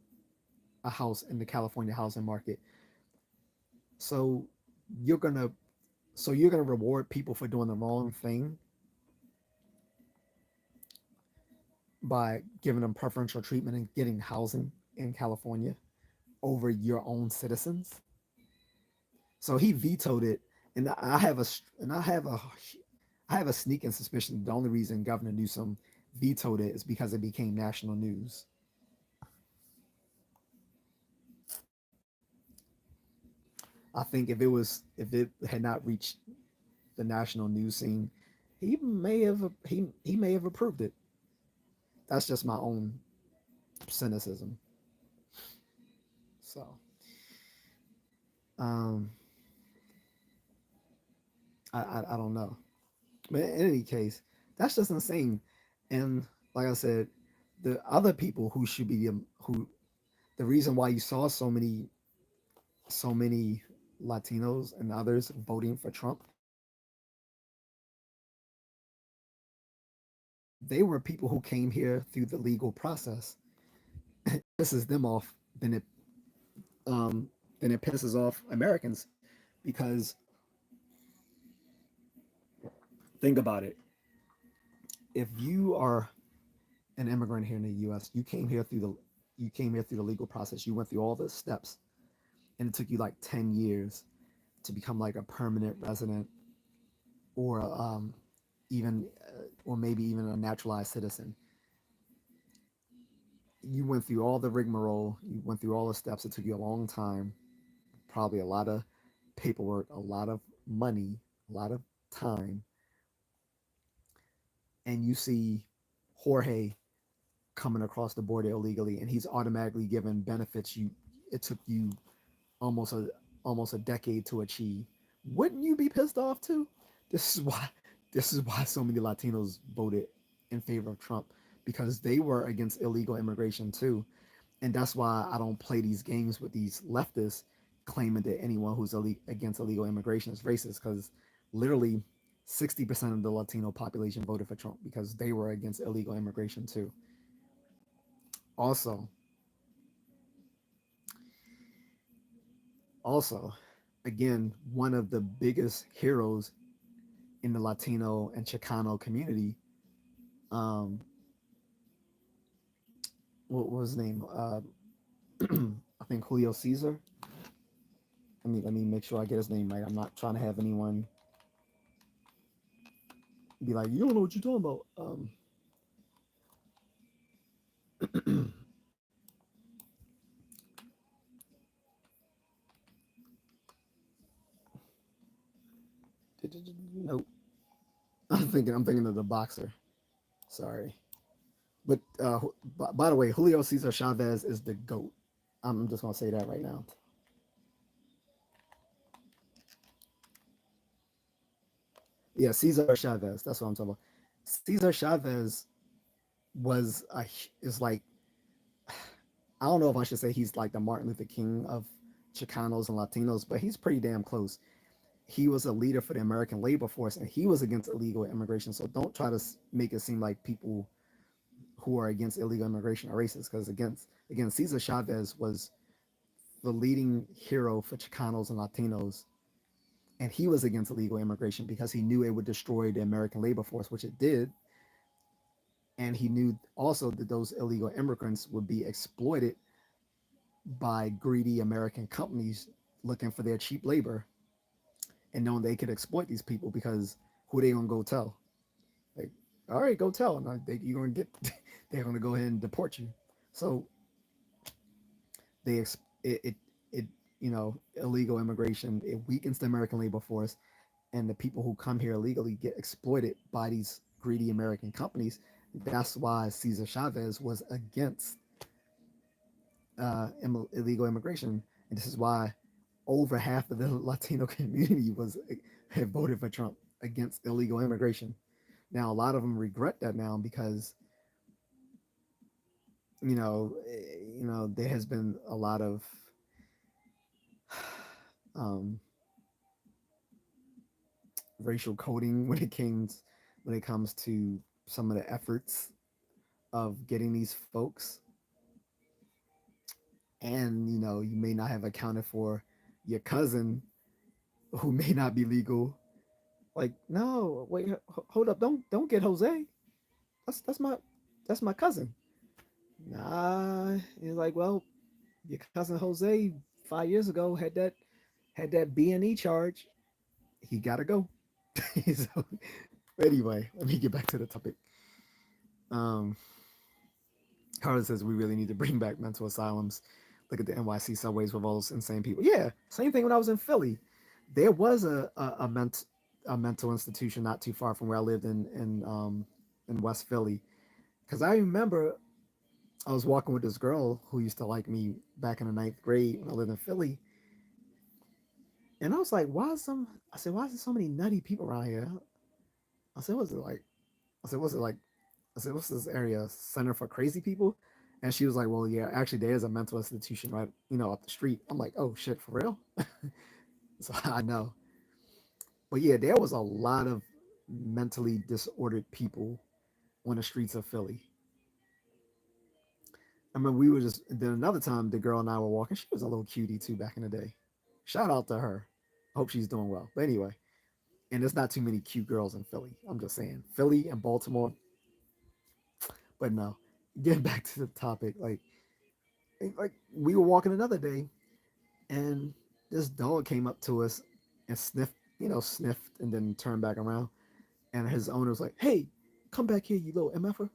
a house in the California housing market. So you're gonna you're gonna reward people for doing the wrong thing by giving them preferential treatment and getting housing in California over your own citizens. So he vetoed it, and I have a sneaking suspicion the only reason Governor Newsom vetoed it is because it became national news. I think if it had not reached the national news scene, he may have approved it. That's just my own cynicism. So, um, I don't know, but in any case, that's just insane. And like I said, the other people who should be who the reason why you saw so many Latinos and others voting for Trump, they were people who came here through the legal process. Pisses them off, um, then it pisses off Americans because think about it. If you are an immigrant here in the U.S., you came here through the legal process. You went through all the steps, and it took you like 10 years to become like a permanent resident, or even or maybe even a naturalized citizen. You went through all the rigmarole. You went through all the steps. It took you a long time, probably a lot of paperwork, a lot of money, a lot of time, and you see Jorge coming across the border illegally, and he's automatically given benefits it took you almost a almost a decade to achieve. Wouldn't you be pissed off too? This is why this is why so many Latinos voted in favor of Trump, because they were against illegal immigration too. And that's why I don't play these games with these leftists claiming that anyone who's against illegal immigration is racist, because literally 60% of the Latino population voted for Trump because they were against illegal immigration too. Also, also, again, one of the biggest heroes in the Latino and Chicano community, um, what was his name? I think Julio Caesar. Let me make sure I get his name right. I'm not trying to have anyone be like, you don't know what you're talking about. Nope. I'm thinking of the boxer. Sorry, but by the way, Julio Cesar Chavez is the goat. I'm just gonna say that right now. Yeah, Cesar Chavez. That's what I'm talking about. Cesar Chavez was is like, I don't know if I should say he's like the Martin Luther King of Chicanos and Latinos, but he's pretty damn close. He was a leader for the American labor force, and he was against illegal immigration. So don't try to make it seem like people who are against illegal immigration are racist, because again, Cesar Chavez was the leading hero for Chicanos and Latinos, and he was against illegal immigration because he knew it would destroy the American labor force, which it did, and he knew also that those illegal immigrants would be exploited by greedy American companies looking for their cheap labor and knowing they could exploit these people, because who they gonna go tell? Like, all right, go tell, and you're gonna get, they're gonna go ahead and deport you. So they it illegal immigration, it weakens the American labor force, and the people who come here illegally get exploited by these greedy American companies. That's why Cesar Chavez was against illegal immigration, and this is why over half of the Latino community was have voted for Trump against illegal immigration. Now a lot of them regret that now because there has been a lot of um, racial coding when it comes to some of the efforts of getting these folks, and you may not have accounted for your cousin who may not be legal. Like, no, wait, hold up, don't get Jose. That's my cousin. Nah, he's like, well, your cousin Jose 5 years ago had that B&E charge. He gotta go. So, anyway, let me get back to the topic. Um, Carter says we really need to bring back mental asylums. Look at the NYC subways with all those insane people. Yeah, same thing when I was in Philly. There was a mental institution not too far from where I lived in West Philly. Because I remember I was walking with this girl who used to like me back in the ninth grade when I lived in Philly, and I was like, I said, why is there so many nutty people around here? I said, what's it like? I said, what's it like? I said, what's this area? Center for crazy people? And she was like, well, yeah, actually, there is a mental institution right, up the street. I'm like, oh shit, for real? So I know. But yeah, there was a lot of mentally disordered people on the streets of Philly. I mean, we were just, then another time the girl and I were walking. She was a little cutie too back in the day. Shout out to her. Hope she's doing well. But anyway, and there's not too many cute girls in Philly. I'm just saying. Philly and Baltimore. But no, getting back to the topic, like we were walking another day, and this dog came up to us and sniffed and then turned back around. And his owner was like, "Hey, come back here, you little mf'er."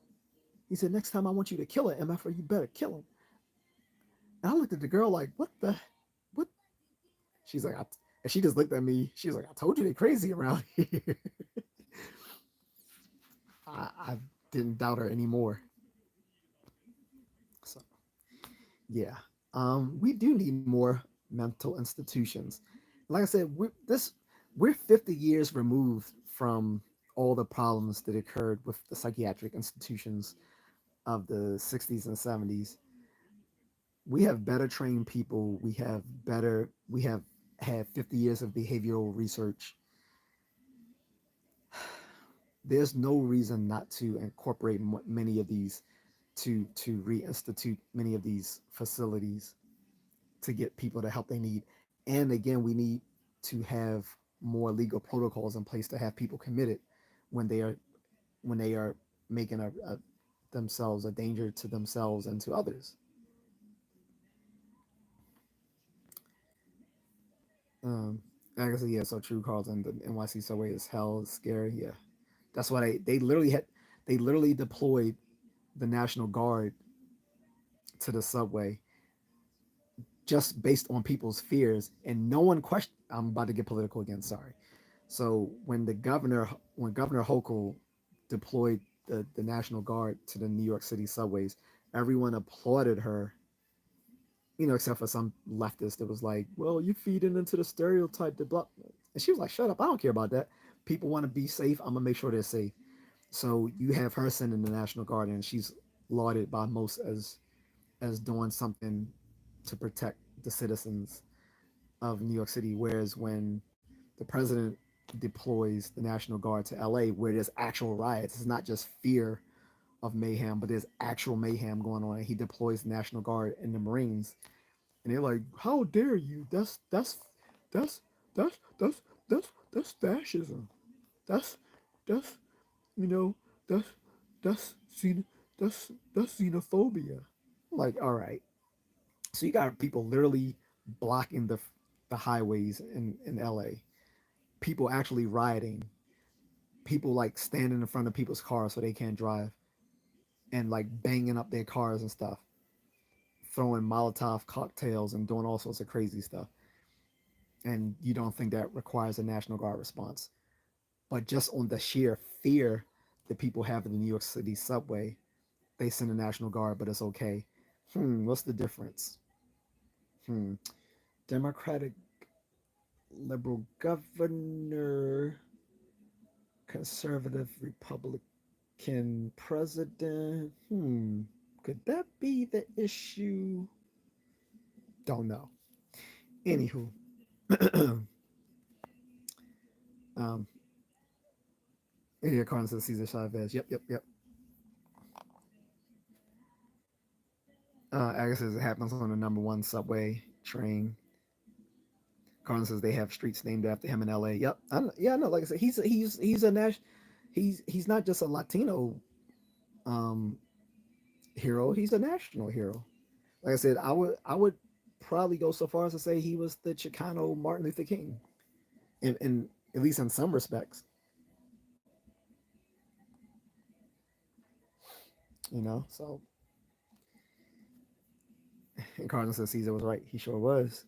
He said, "Next time I want you to kill an mf'er, you better kill him." And I looked at the girl like, "What the, what?" She's like, and she just looked at me. She was like, "I told you they're crazy around here." I didn't doubt her anymore. So yeah, we do need more mental institutions. Like I said, we're 50 years removed from all the problems that occurred with the psychiatric institutions of the 60s and 70s. We have better trained people. We have had 50 years of behavioral research. There's no reason not to incorporate many of these, to reinstitute many of these facilities to get people the help they need. And again, we need to have more legal protocols in place to have people committed when they are when they are making themselves a danger to themselves and to others. Um, like I said, yeah, so true, Carlton. The NYC subway is hell, it's scary. Yeah, that's why they literally deployed the National Guard to the subway just based on people's fears, and no one questioned. I'm about to get political again. Sorry. So when Governor Hochul deployed the National Guard to the New York City subways, everyone applauded her, except for some leftist that was like, "Well, you feeding into the stereotype that blah." And she was like, "Shut up! I don't care about that. People want to be safe. I'm gonna make sure they're safe." So you have her sending the National Guard, and she's lauded by most as doing something to protect the citizens of New York City. Whereas when the president deploys the National Guard to LA, where there's actual riots, it's not just fear of mayhem, but there's actual mayhem going on. And he deploys the National Guard and the Marines, and they're like, "How dare you? That's that's that's fascism. That's that's you know that's that's that's xenophobia." Like, all right, so you got people literally blocking the highways in LA. People actually rioting. People like standing in front of people's cars so they can't drive and like banging up their cars and stuff, throwing Molotov cocktails and doing all sorts of crazy stuff. And you don't think that requires a National Guard response. But just on the sheer fear that people have in the New York City subway, they send a National Guard, but it's okay. What's the difference? Hmm. Democratic liberal governor, conservative Republican president. Could that be the issue? Don't know. Anywho, um, yeah, according to Cesar Chavez. Yep, yep, yep. I guess it happens on the number 1 subway train. Carlin says they have streets named after him in L.A. Yep. Yeah, I know. Like I said, he's a he's not just a Latino um, hero. He's a national hero. Like I said, I would probably go so far as to say he was the Chicano Martin Luther King, in at least in some respects. So and Carlin says Caesar was right. He sure was.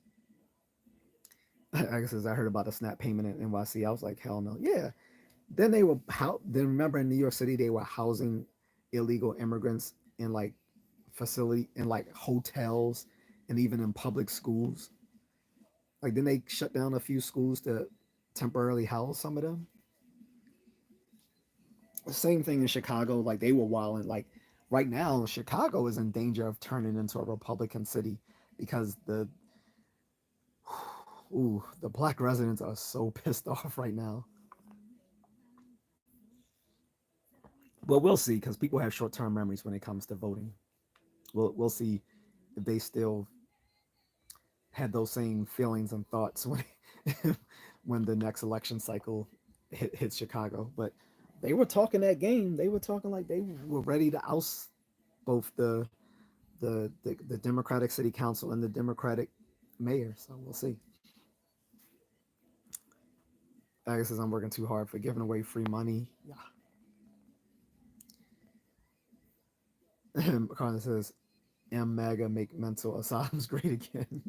Like I says, I heard about the SNAP payment in NYC. I was like, hell no. Yeah. Then they were then remember in New York City they were housing illegal immigrants in like in like hotels and even in public schools. Like then they shut down a few schools to temporarily house some of them. The same thing in Chicago. Like they were wilding. Like right now, Chicago is in danger of turning into a Republican city because the black residents are so pissed off right now. But we'll see because people have short term memories when it comes to voting. We'll see if they still had those same feelings and thoughts when when the next election cycle hits Chicago. But they were talking that game. They were talking like they were ready to oust both the Democratic City Council and the Democratic mayor. So we'll see. I guess I'm working too hard for giving away free money. Yeah. Carter says, "M MAGA make mental asylums great again."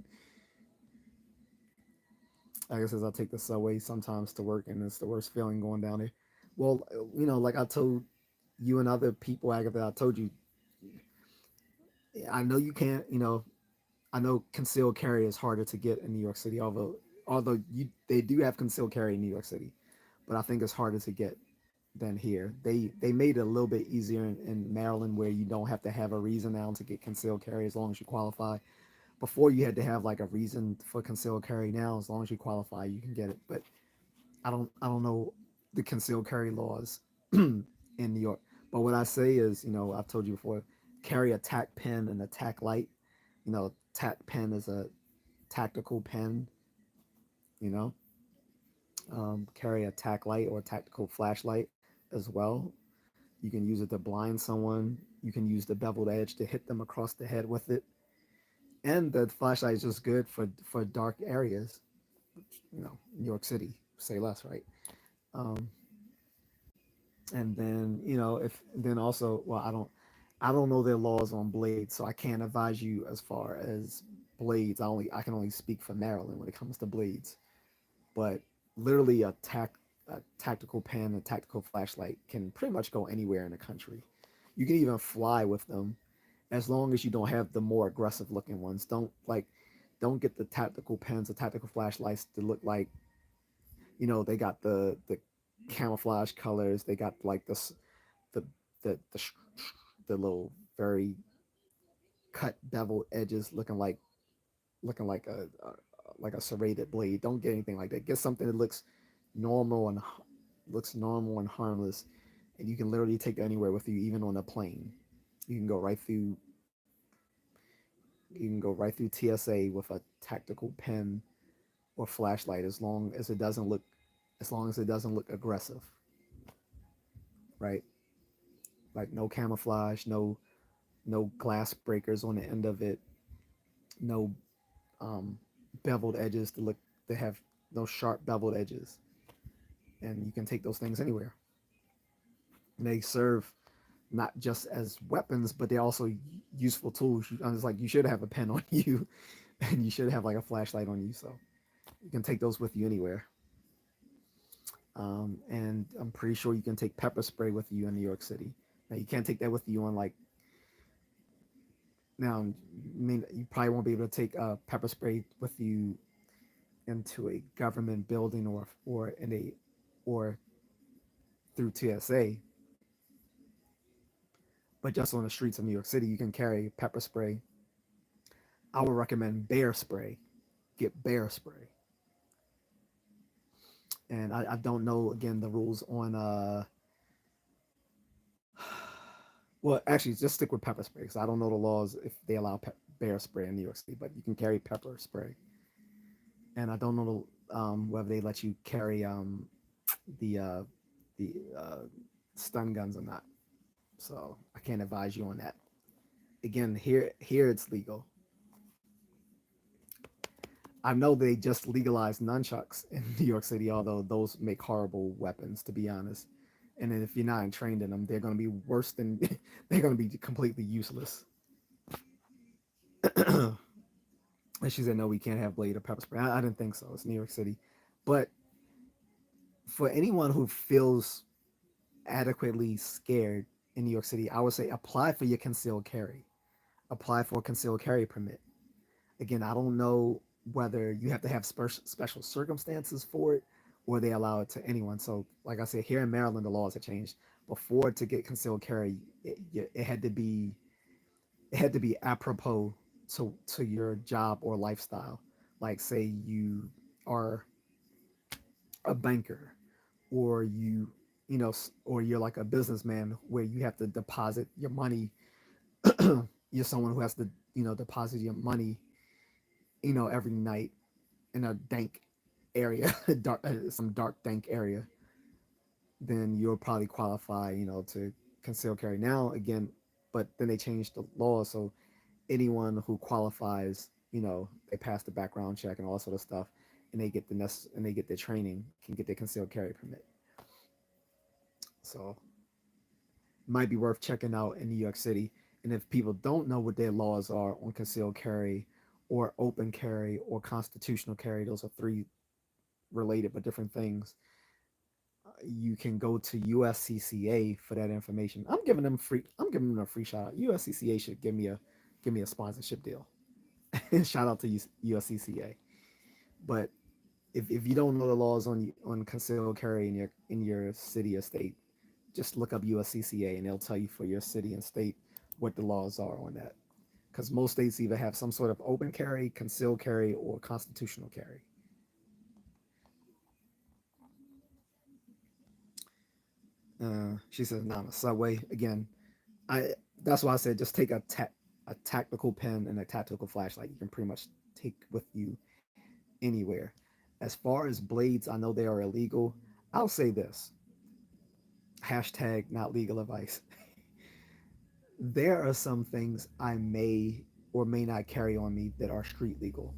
I guess as I take the subway sometimes to work, and it's the worst feeling going down there. Well, like I told you and other people, Agatha, I told you, I know you can't, I know concealed carry is harder to get in New York City, although they do have concealed carry in New York City, but I think it's harder to get than here. They made it a little bit easier in Maryland where you don't have to have a reason now to get concealed carry as long as you qualify. Before you had to have like a reason for concealed carry. Now as long as you qualify, you can get it. But I don't know the concealed carry laws in New York. But what I say is, I've told you before, carry a tac pen and a tac light. Tac pen is a tactical pen. You know, carry a tac light or a tactical flashlight as well. You can use it to blind someone. You can use the beveled edge to hit them across the head with it. And the flashlight is just good for dark areas. New York City, say less, right? Um, and then if then also, well, I don't know their laws on blades, so I can't advise you as far as blades. I can only speak for Maryland when it comes to blades. But literally a tactical pen, a tactical flashlight can pretty much go anywhere in the country. You can even fly with them, as long as you don't have the more aggressive looking ones. Don't get the tactical pens or tactical flashlights to look like they got the camouflage colors. They got like the the little very cut beveled edges, looking like a serrated blade. Don't get anything like that. Get something that normal and looks normal and harmless, and you can literally take it anywhere with you, even on a plane. You can go right through. You can go right through TSA with a tactical pen or flashlight, as long as it doesn't look aggressive, right? Like no camouflage, no glass breakers on the end of it, no um, beveled edges to have no sharp beveled edges, and you can take those things anywhere. And they serve not just as weapons, but they're also useful tools. It's like you should have a pen on you, and you should have like a flashlight on you, so you can take those with you anywhere. And I'm pretty sure you can take pepper spray with you in New York City. Now you can't take that with you on like now. I mean, you probably won't be able to take pepper spray with you into a government building or through TSA, but just on the streets of New York City, you can carry pepper spray. I would recommend bear spray. Get bear spray. And I don't know again the rules on well, actually just stick with pepper spray because I don't know the laws if they allow bear spray in New York City, but you can carry pepper spray. And I don't know whether they let you carry the stun guns or not. So I can't advise you on that. Again, here it's legal. I know they just legalized nunchucks in New York City, although those make horrible weapons, to be honest. And then if you're not trained in them, they're going to be worse than they're going to be completely useless. And she said, "No, we can't have blade or pepper spray." I didn't think so. It's New York City, but for anyone who feels adequately scared in New York City, I would say apply for your concealed carry. Apply for a concealed carry permit. Again, I don't know whether you have to have special circumstances for it or they allow it to anyone. So, like I said, here in Maryland, the laws have changed. Before, to get concealed carry, it had to be apropos to your job or lifestyle. Like, say you are a banker, or or you're like a businessman where you have to deposit your money. You're someone who has to deposit your money every night in a dank area, some dark dank area, then you'll probably qualify, to conceal carry. Now again, but then they changed the law, so anyone who qualifies, they pass the background check and all sort of stuff, and they get their training, can get their concealed carry permit. So might be worth checking out in New York City. And if people don't know what their laws are on concealed carry or open carry or constitutional carry, those are three related but different things. You can go to USCCA for that information. I'm giving them free. I'm giving them a free shout out. USCCA should give me a sponsorship deal. Shout out to USCCA. But if you don't know the laws on concealed carry in your city or state, just look up USCCA and they'll tell you for your city and state what the laws are on that. Because most states either have some sort of open carry, concealed carry, or constitutional carry. She says, "Not on a subway." Again, I that's why I said just take a tactical pen and a tactical flashlight. You can pretty much take with you anywhere. As far as blades, I know they are illegal. I'll say this: hashtag not legal advice. There are some things I may or may not carry on me that are street legal,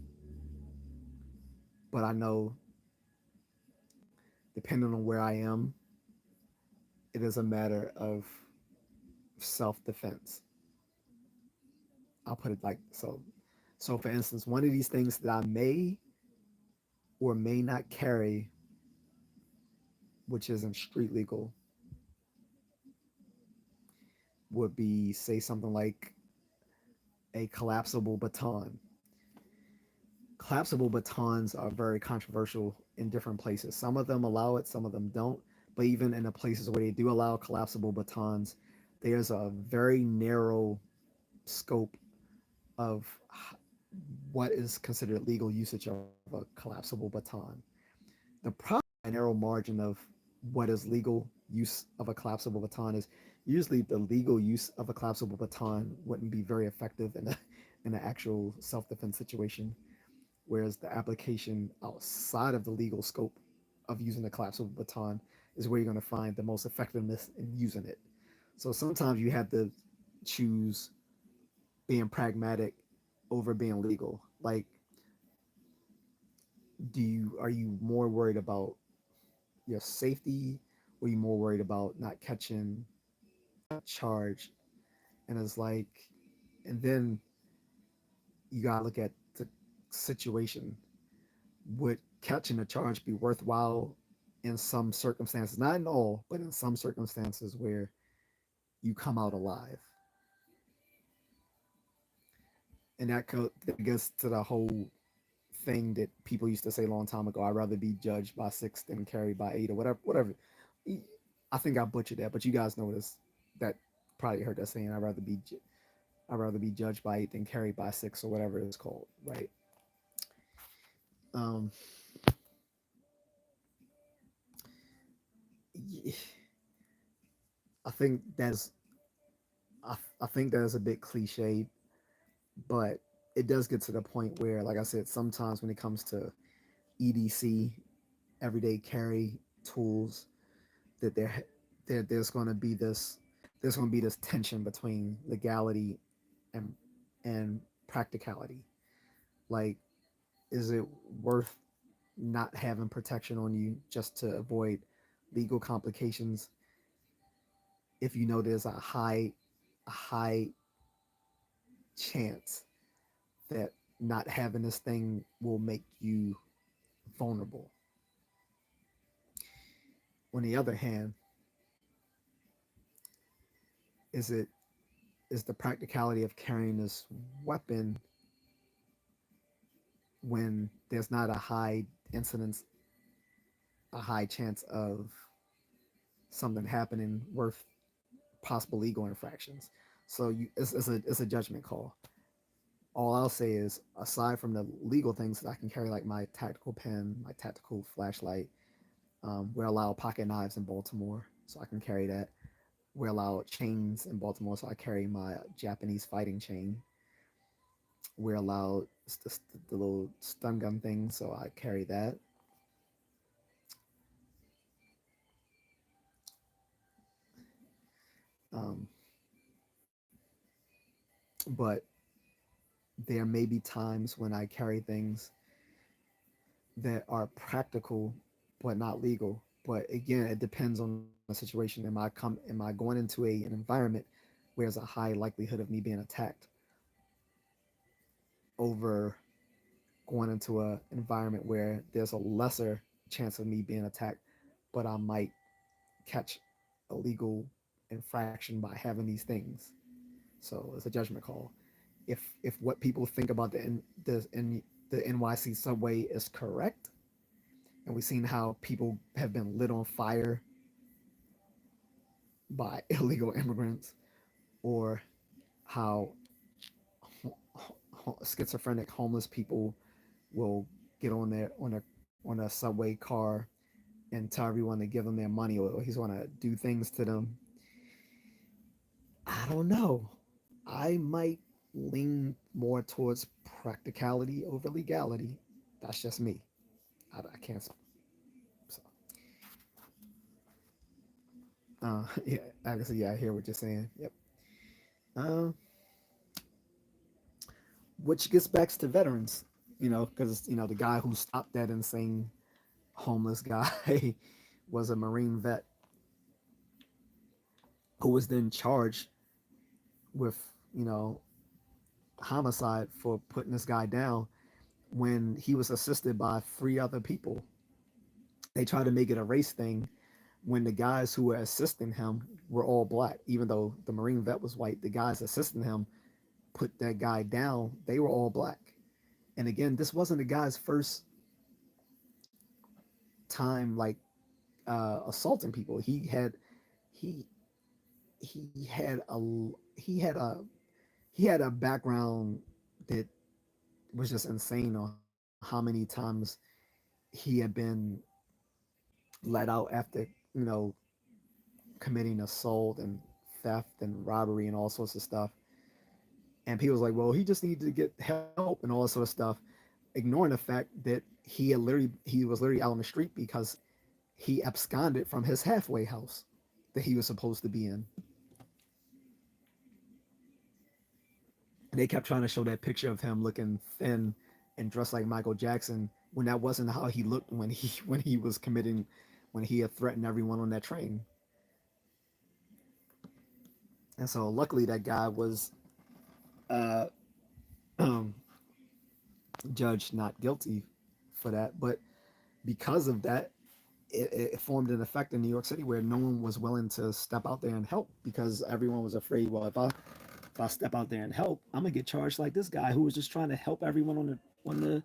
but I know depending on where I am, it is a matter of self defense. I'll put it like so. So, for instance, one of these things that I may or may not carry, which isn't street legal, would be, say, something like a collapsible baton. Collapsible batons are very controversial in different places. Some of them allow it, some of them don't. But even in the places where they do allow collapsible batons, there's a very narrow scope of what is considered legal usage of a collapsible baton. The problem, a narrow margin of what is legal use of a collapsible baton is usually the legal use of a collapsible baton wouldn't be very effective in an actual self-defense situation, whereas the application outside of the legal scope of using a collapsible baton is where you're going to find the most effectiveness in using it. So sometimes you have to choose being pragmatic over being legal. Like, are you more worried about your safety, or are you more worried about not catching a charge? And it's like, and then you gotta look at the situation. Would catching a charge be worthwhile in some circumstances? Not in all, but in some circumstances where you come out alive. And that gets to the whole thing that people used to say a long time ago. I'd rather be judged by six than carried by eight, or whatever. Whatever. I think I butchered that, but you guys know this. That probably heard that saying. I'd rather be judged by eight than carried by six, or whatever it's called. Right. Um. I think that's. I think that is a bit cliche, but it does get to the point where, like I said, sometimes when it comes to EDC, everyday carry tools, that there's going to be this tension between legality and and practicality. Like, is it worth not having protection on you just to avoid legal complications if you know there's a high chance that not having this thing will make you vulnerable? On the other hand, is it is the practicality of carrying this weapon when there's not incidence a high chance of something happening worth possible legal infractions? So it's a judgment call. All I'll say is, aside from the legal things that I can carry, like my tactical pen, my tactical flashlight, we're allowed pocket knives in Baltimore, so I can carry that. We're allowed chains in Baltimore, so I carry my Japanese fighting chain. We're allowed the little stun gun thing, so I carry that. Um, but there may be times when I carry things that are practical but not legal. But again, it depends on the situation. Am I going into an environment where there's a high likelihood of me being attacked, over going into an environment where there's a lesser chance of me being attacked, but I might catch a legal infraction by having these things. So it's a judgment call. If what people think about the NYC subway is correct, and we've seen how people have been lit on fire by illegal immigrants, or how schizophrenic homeless people will get on a subway car and tell everyone to give them their money, or he's going to do things to them. I don't know. I might lean more towards practicality over legality. That's just me. I can't. So Yeah, actually, yeah, I hear what you're saying. Yep. Um, which gets back to veterans, because the guy who stopped that insane homeless guy was a Marine vet who was then charged with, you know, homicide for putting this guy down when he was assisted by three other people. They tried to make it a race thing when the guys who were assisting him were all black, even though the Marine vet was white. The guys assisting him put that guy down, they were all black. And again, this wasn't the guy's first time like assaulting people. He he had a he had a he had a background that was just insane on how many times he had been let out after committing assault and theft and robbery and all sorts of stuff. And people was like, well, he just needed to get help and all that sort of stuff, ignoring the fact that he was literally out on the street because he absconded from his halfway house that he was supposed to be in. And they kept trying to show that picture of him looking thin and dressed like Michael Jackson when that wasn't how he looked when he was committing when he had threatened everyone on that train. And so luckily that guy was uh, judged not guilty for that, but because of that, it formed an effect in New York City where no one was willing to step out there and help because everyone was afraid. Well, if I step out there and help, I'm gonna get charged like this guy who was just trying to help everyone on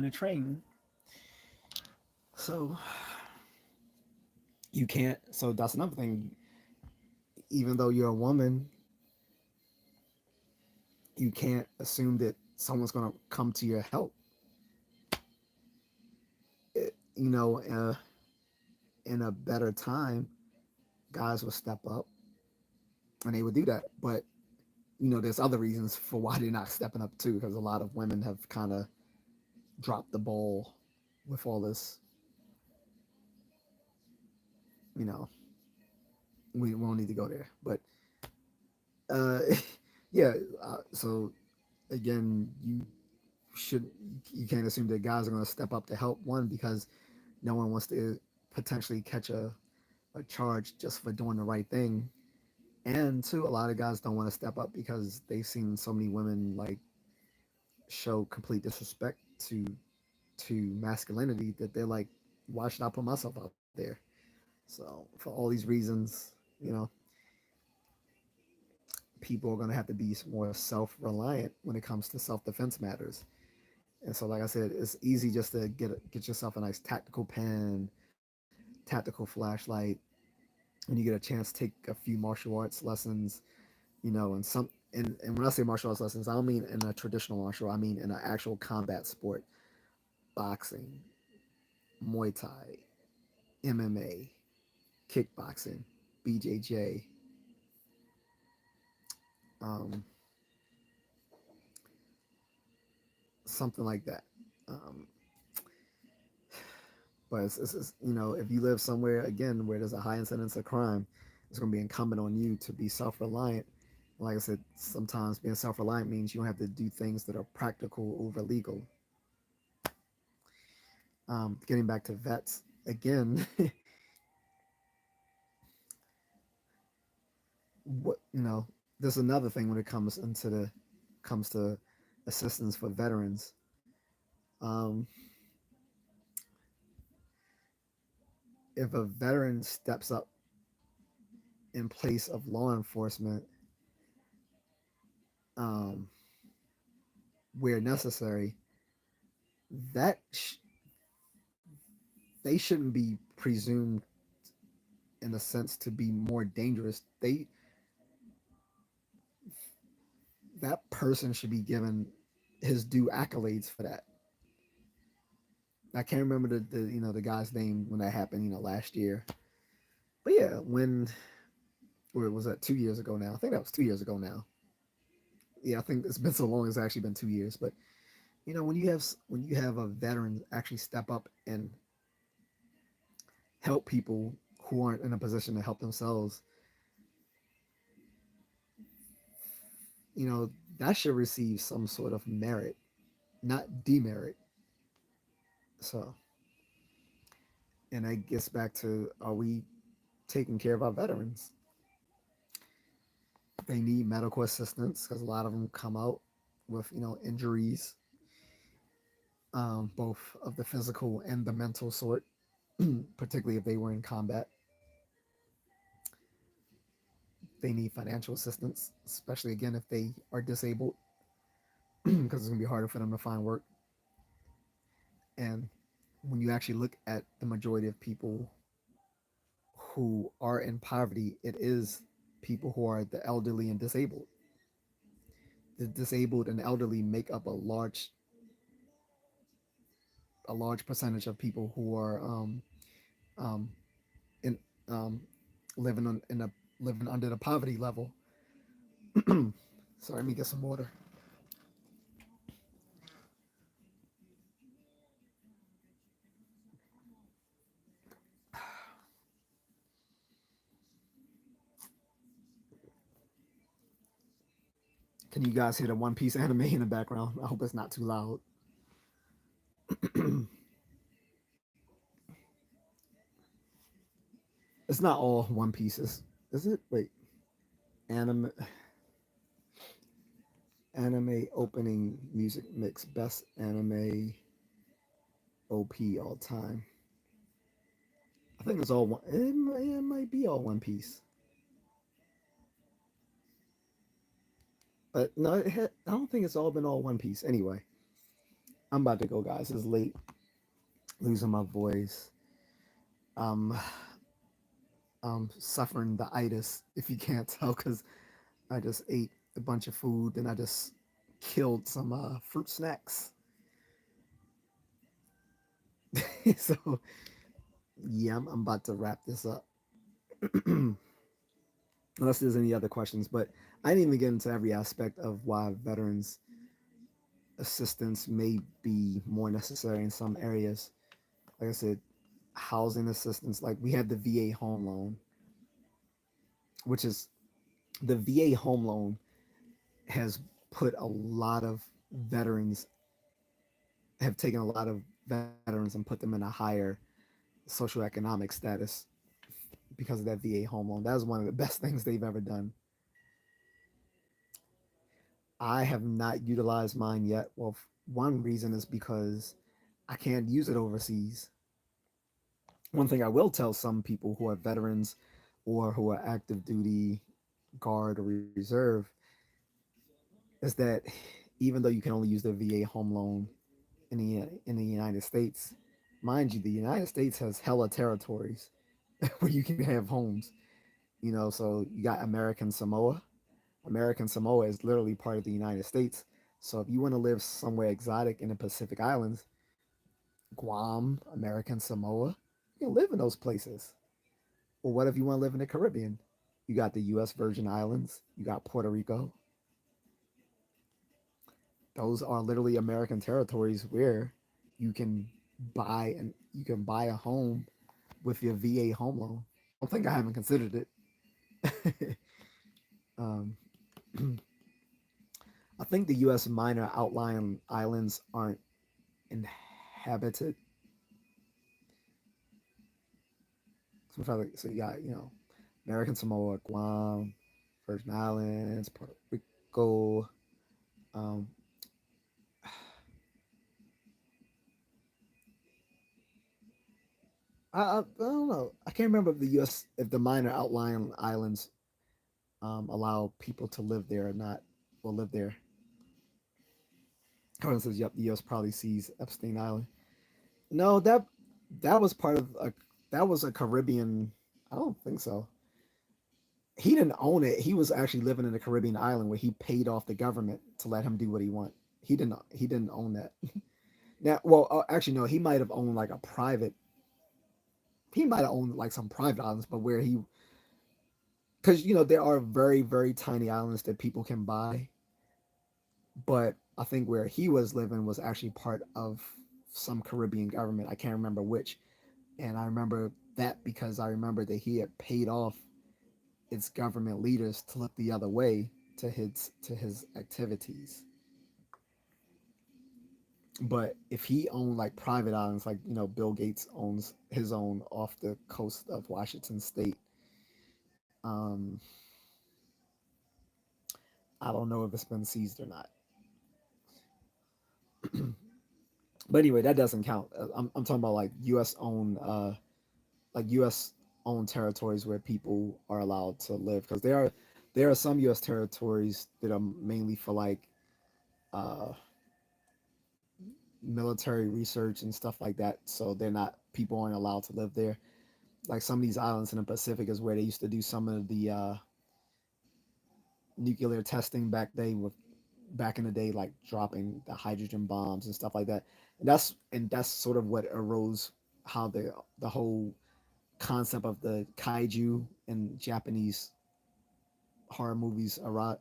the train. So you can't. So that's another thing. Even though you're a woman, you can't assume that someone's gonna come to your help. It, in a better time, guys would step up and they would do that. But there's other reasons for why they're not stepping up too, because a lot of women have kind of dropped the ball with all this. You know, we won't need to go there, but uh, yeah. So again, should you can't assume that guys are going to step up to help one because no one wants to potentially catch a charge just for doing the right thing. And two, a lot of guys don't want to step up because they've seen so many women like show complete disrespect to masculinity that they're like, why should I put myself out there? So for all these reasons, people are going to have to be more self-reliant when it comes to self-defense matters. And so, like I said, it's easy just to get yourself a nice tactical pen, tactical flashlight, when you get a chance, take a few martial arts lessons, and and when I say martial arts lessons, I don't mean in a traditional martial, I mean in an actual combat sport, boxing, Muay Thai, MMA, kickboxing, BJJ, um, something like that. Um, but if you live somewhere again where there's a high incidence of crime, it's going to be incumbent on you to be self-reliant. Like I said, sometimes being self-reliant means you don't have to do things that are practical over legal. Getting back to vets again, what there's another thing when it comes to assistance for veterans. Um, if a veteran steps up in place of law enforcement um, where necessary, that they shouldn't be presumed in a sense to be more dangerous. That person should be given his due accolades for that. I can't remember the guy's name when that happened last year, but yeah, when or was that 2 years ago now? I think that was 2 years ago now. Yeah, I think it's been so long. It's actually been 2 years, but when you have a veteran actually step up and help people who aren't in a position to help themselves, that should receive some sort of merit, not demerit. So, and that gets back to, are we taking care of our veterans? They need medical assistance because a lot of them come out with, injuries, both of the physical and the mental sort, particularly if they were in combat. They need financial assistance, especially again if they are disabled, because it's going to be harder for them to find work. And when you actually look at the majority of people who are in poverty, it is people who are the elderly and disabled. The disabled and elderly make up a large percentage of people who are um, in um, living living under the poverty level. Sorry, let me get some water. Can you guys hear the One Piece anime in the background? I hope it's not too loud. It's not all One Pieces, is it? Wait, anime opening music mix, best anime OP all time. I think it's all one. It might be all One Piece, but no, I don't think it's all been all One Piece. Anyway, I'm about to go, guys. It's late. Losing my voice. Um, I'm suffering the itis, if you can't tell, because I just ate a bunch of food and I just killed some fruit snacks. So yeah, I'm about to wrap this up. Unless there's any other questions, but I didn't even get into every aspect of why veterans assistance may be more necessary in some areas. Like I said, housing assistance, like we had the VA home loan, which is the VA home loan has put a lot of veterans, have taken a lot of veterans and put them in a higher socioeconomic status because of that VA home loan. That was one of the best things they've ever done. I have not utilized mine yet. Well, one reason is because I can't use it overseas. One thing I will tell some people who are veterans or who are active duty, guard, or reserve is that even though you can only use the VA home loan in the United States, mind you, the United States has hella territories where you can have homes. So you got American Samoa. American Samoa is literally part of the United States. So if you want to live somewhere exotic in the Pacific Islands, Guam, American Samoa, you can live in those places. Or what if you want to live in the Caribbean? You got the U.S. Virgin Islands, you got Puerto Rico. Those are literally American territories where you can buy a home with your VA home loan. Don't think I haven't considered it. um, I think the U.S. minor outlying islands aren't inhabited. So you got American Samoa, Guam, Virgin Islands, Puerto Rico. Um, I don't know. I can't remember if the minor outlying islands allow people to live there or not. Or live there. Cohen says, "Yep, the U.S. probably sees Epstein Island." No, that was part of a that was a Caribbean. I don't think so. He didn't own it. He was actually living in a Caribbean island where he paid off the government to let him do what he want. He didn't own that. Now, well, actually no, he might have owned like a private. He might have owned like some private islands, but where he, because there are very very tiny islands that people can buy, but I think where he was living was actually part of some Caribbean government. I can't remember which, and I remember that because I remember that he had paid off its government leaders to look the other way to his activities. But if he owned like private islands, like Bill Gates owns his own off the coast of Washington State, um, I don't know if it's been seized or not. But anyway, that doesn't count. I'm talking about like U.S. owned U.S. owned territories where people are allowed to live because there are some U.S. territories that are mainly for like uh, military research and stuff like that. So they're not people aren't allowed to live there. Like some of these islands in the Pacific is where they used to do some of the nuclear testing back in the day, like dropping the hydrogen bombs and stuff like that. And that's sort of what arose how the whole concept of the kaiju in Japanese horror movies arrived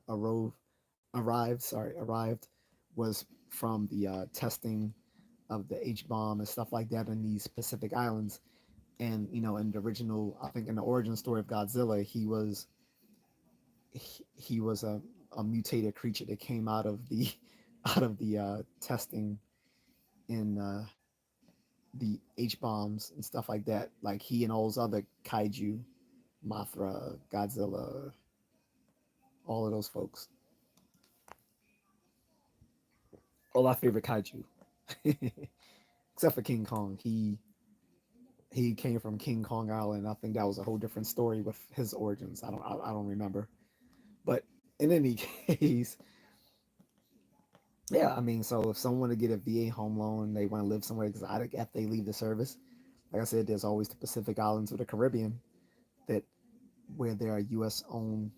was from the testing of the H bomb and stuff like that in these Pacific islands. And in the original, I think in the origin story of Godzilla, he was a mutated creature that came out of the out of the testing in the H bombs and stuff like that. Like he and all those other kaiju, Mothra, Godzilla, all of those folks. All our favorite kaiju, except for King Kong. He came from King Kong Island. I think that was a whole different story with his origins. I don't remember. But in any case, yeah, I mean, so if someone want to get a VA home loan, they want to live somewhere exotic after they leave the service, like I said, there's always the Pacific Islands or the Caribbean that where there are U.S. owned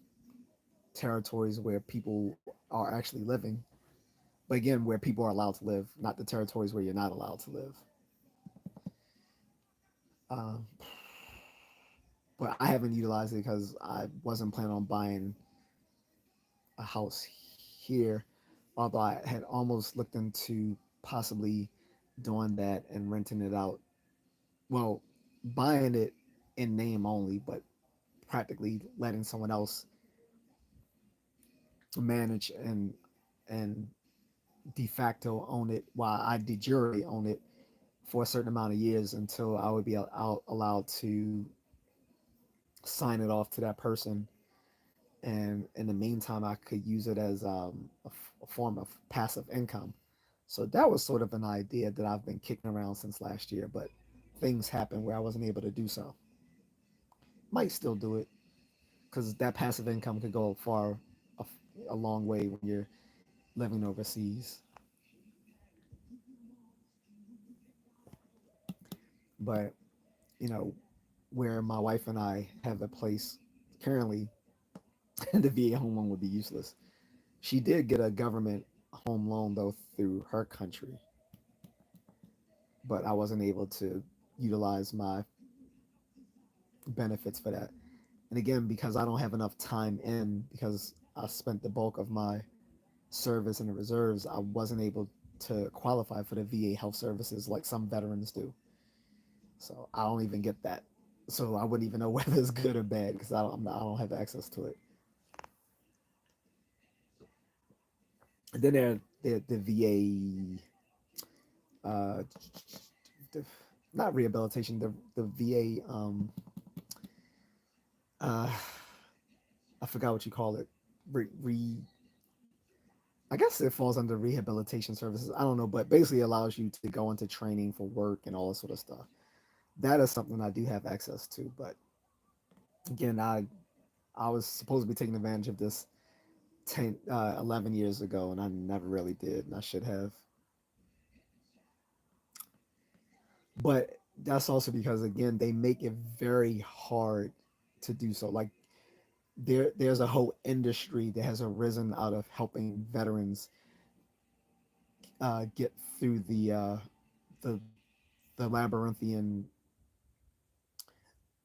territories where people are actually living, but again, where people are allowed to live, not the territories where you're not allowed to live. Um, but I haven't utilized it because I wasn't planning on buying a house here, although I had almost looked into possibly doing that and renting it out. Well, buying it in name only, but practically letting someone else manage and de facto own it while I de jure own it for a certain amount of years until I would be allowed to sign it off to that person. And in the meantime, I could use it as a form of passive income. So that was sort of an idea that I've been kicking around since last year, but things happened where I wasn't able to do so. Might still do it because that passive income could go a, a long way when you're living overseas. But you know, where my wife and I have a place currently, the VA home loan would be useless. She did get a government home loan though through her country, but I wasn't able to utilize my benefits for that. And again, because I don't have enough time in, because I spent the bulk of my service in the reserves, I wasn't able to qualify for the VA health services like some veterans do. So I don't even get that. So I wouldn't even know whether it's good or bad because I don't have access to it. And then the VA, the, not rehabilitation, the VA, uh, I forgot what you call it. Re I guess it falls under rehabilitation services. I don't know, but basically allows you to go into training for work and all this sort of stuff. That is something I do have access to. But again, I was supposed to be taking advantage of this 11 years ago, and I never really did, and I should have. But that's also because again, they make it very hard to do so. Like there's a whole industry that has arisen out of helping veterans get through the the labyrinthian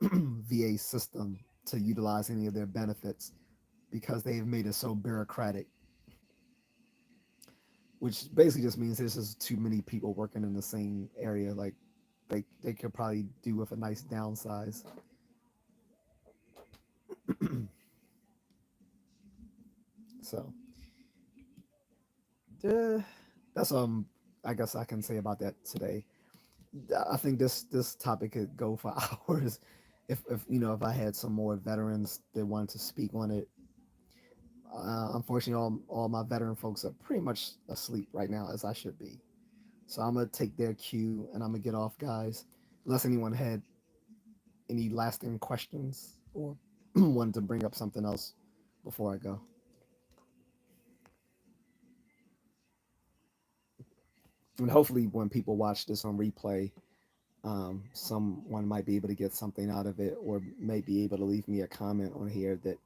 VA system to utilize any of their benefits because they've made it so bureaucratic, which basically just means there's just too many people working in the same area. Like they could probably do with a nice downsize. So uh, that's I guess I can say about that today. I think this topic could go for hours. If you know if I had some more veterans that wanted to speak on it. Unfortunately, all my veteran folks are pretty much asleep right now, as I should be. So I'm gonna take their cue and I'm gonna get off, guys. Unless anyone had any lasting questions or wanted to bring up something else before I go. And hopefully, when people watch this on replay, someone might be able to get something out of it, or may be able to leave me a comment on here that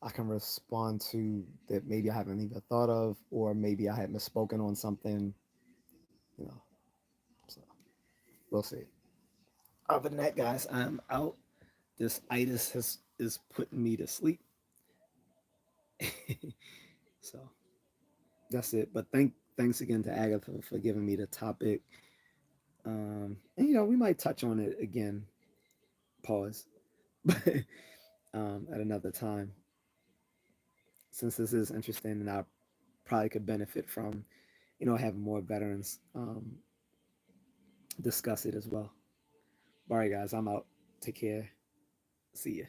I can respond to that maybe I haven't even thought of, or maybe I had misspoken on something. You know, so we'll see. Other than that, guys, I'm out. This itis is putting me to sleep. So that's it. But thanks again to Agatha for giving me the topic. And you know, we might touch on it again. Pause. At another time, since this is interesting, and I probably could benefit from, you know, having more veterans discuss it as well. All right, guys, I'm out. Take care. See ya.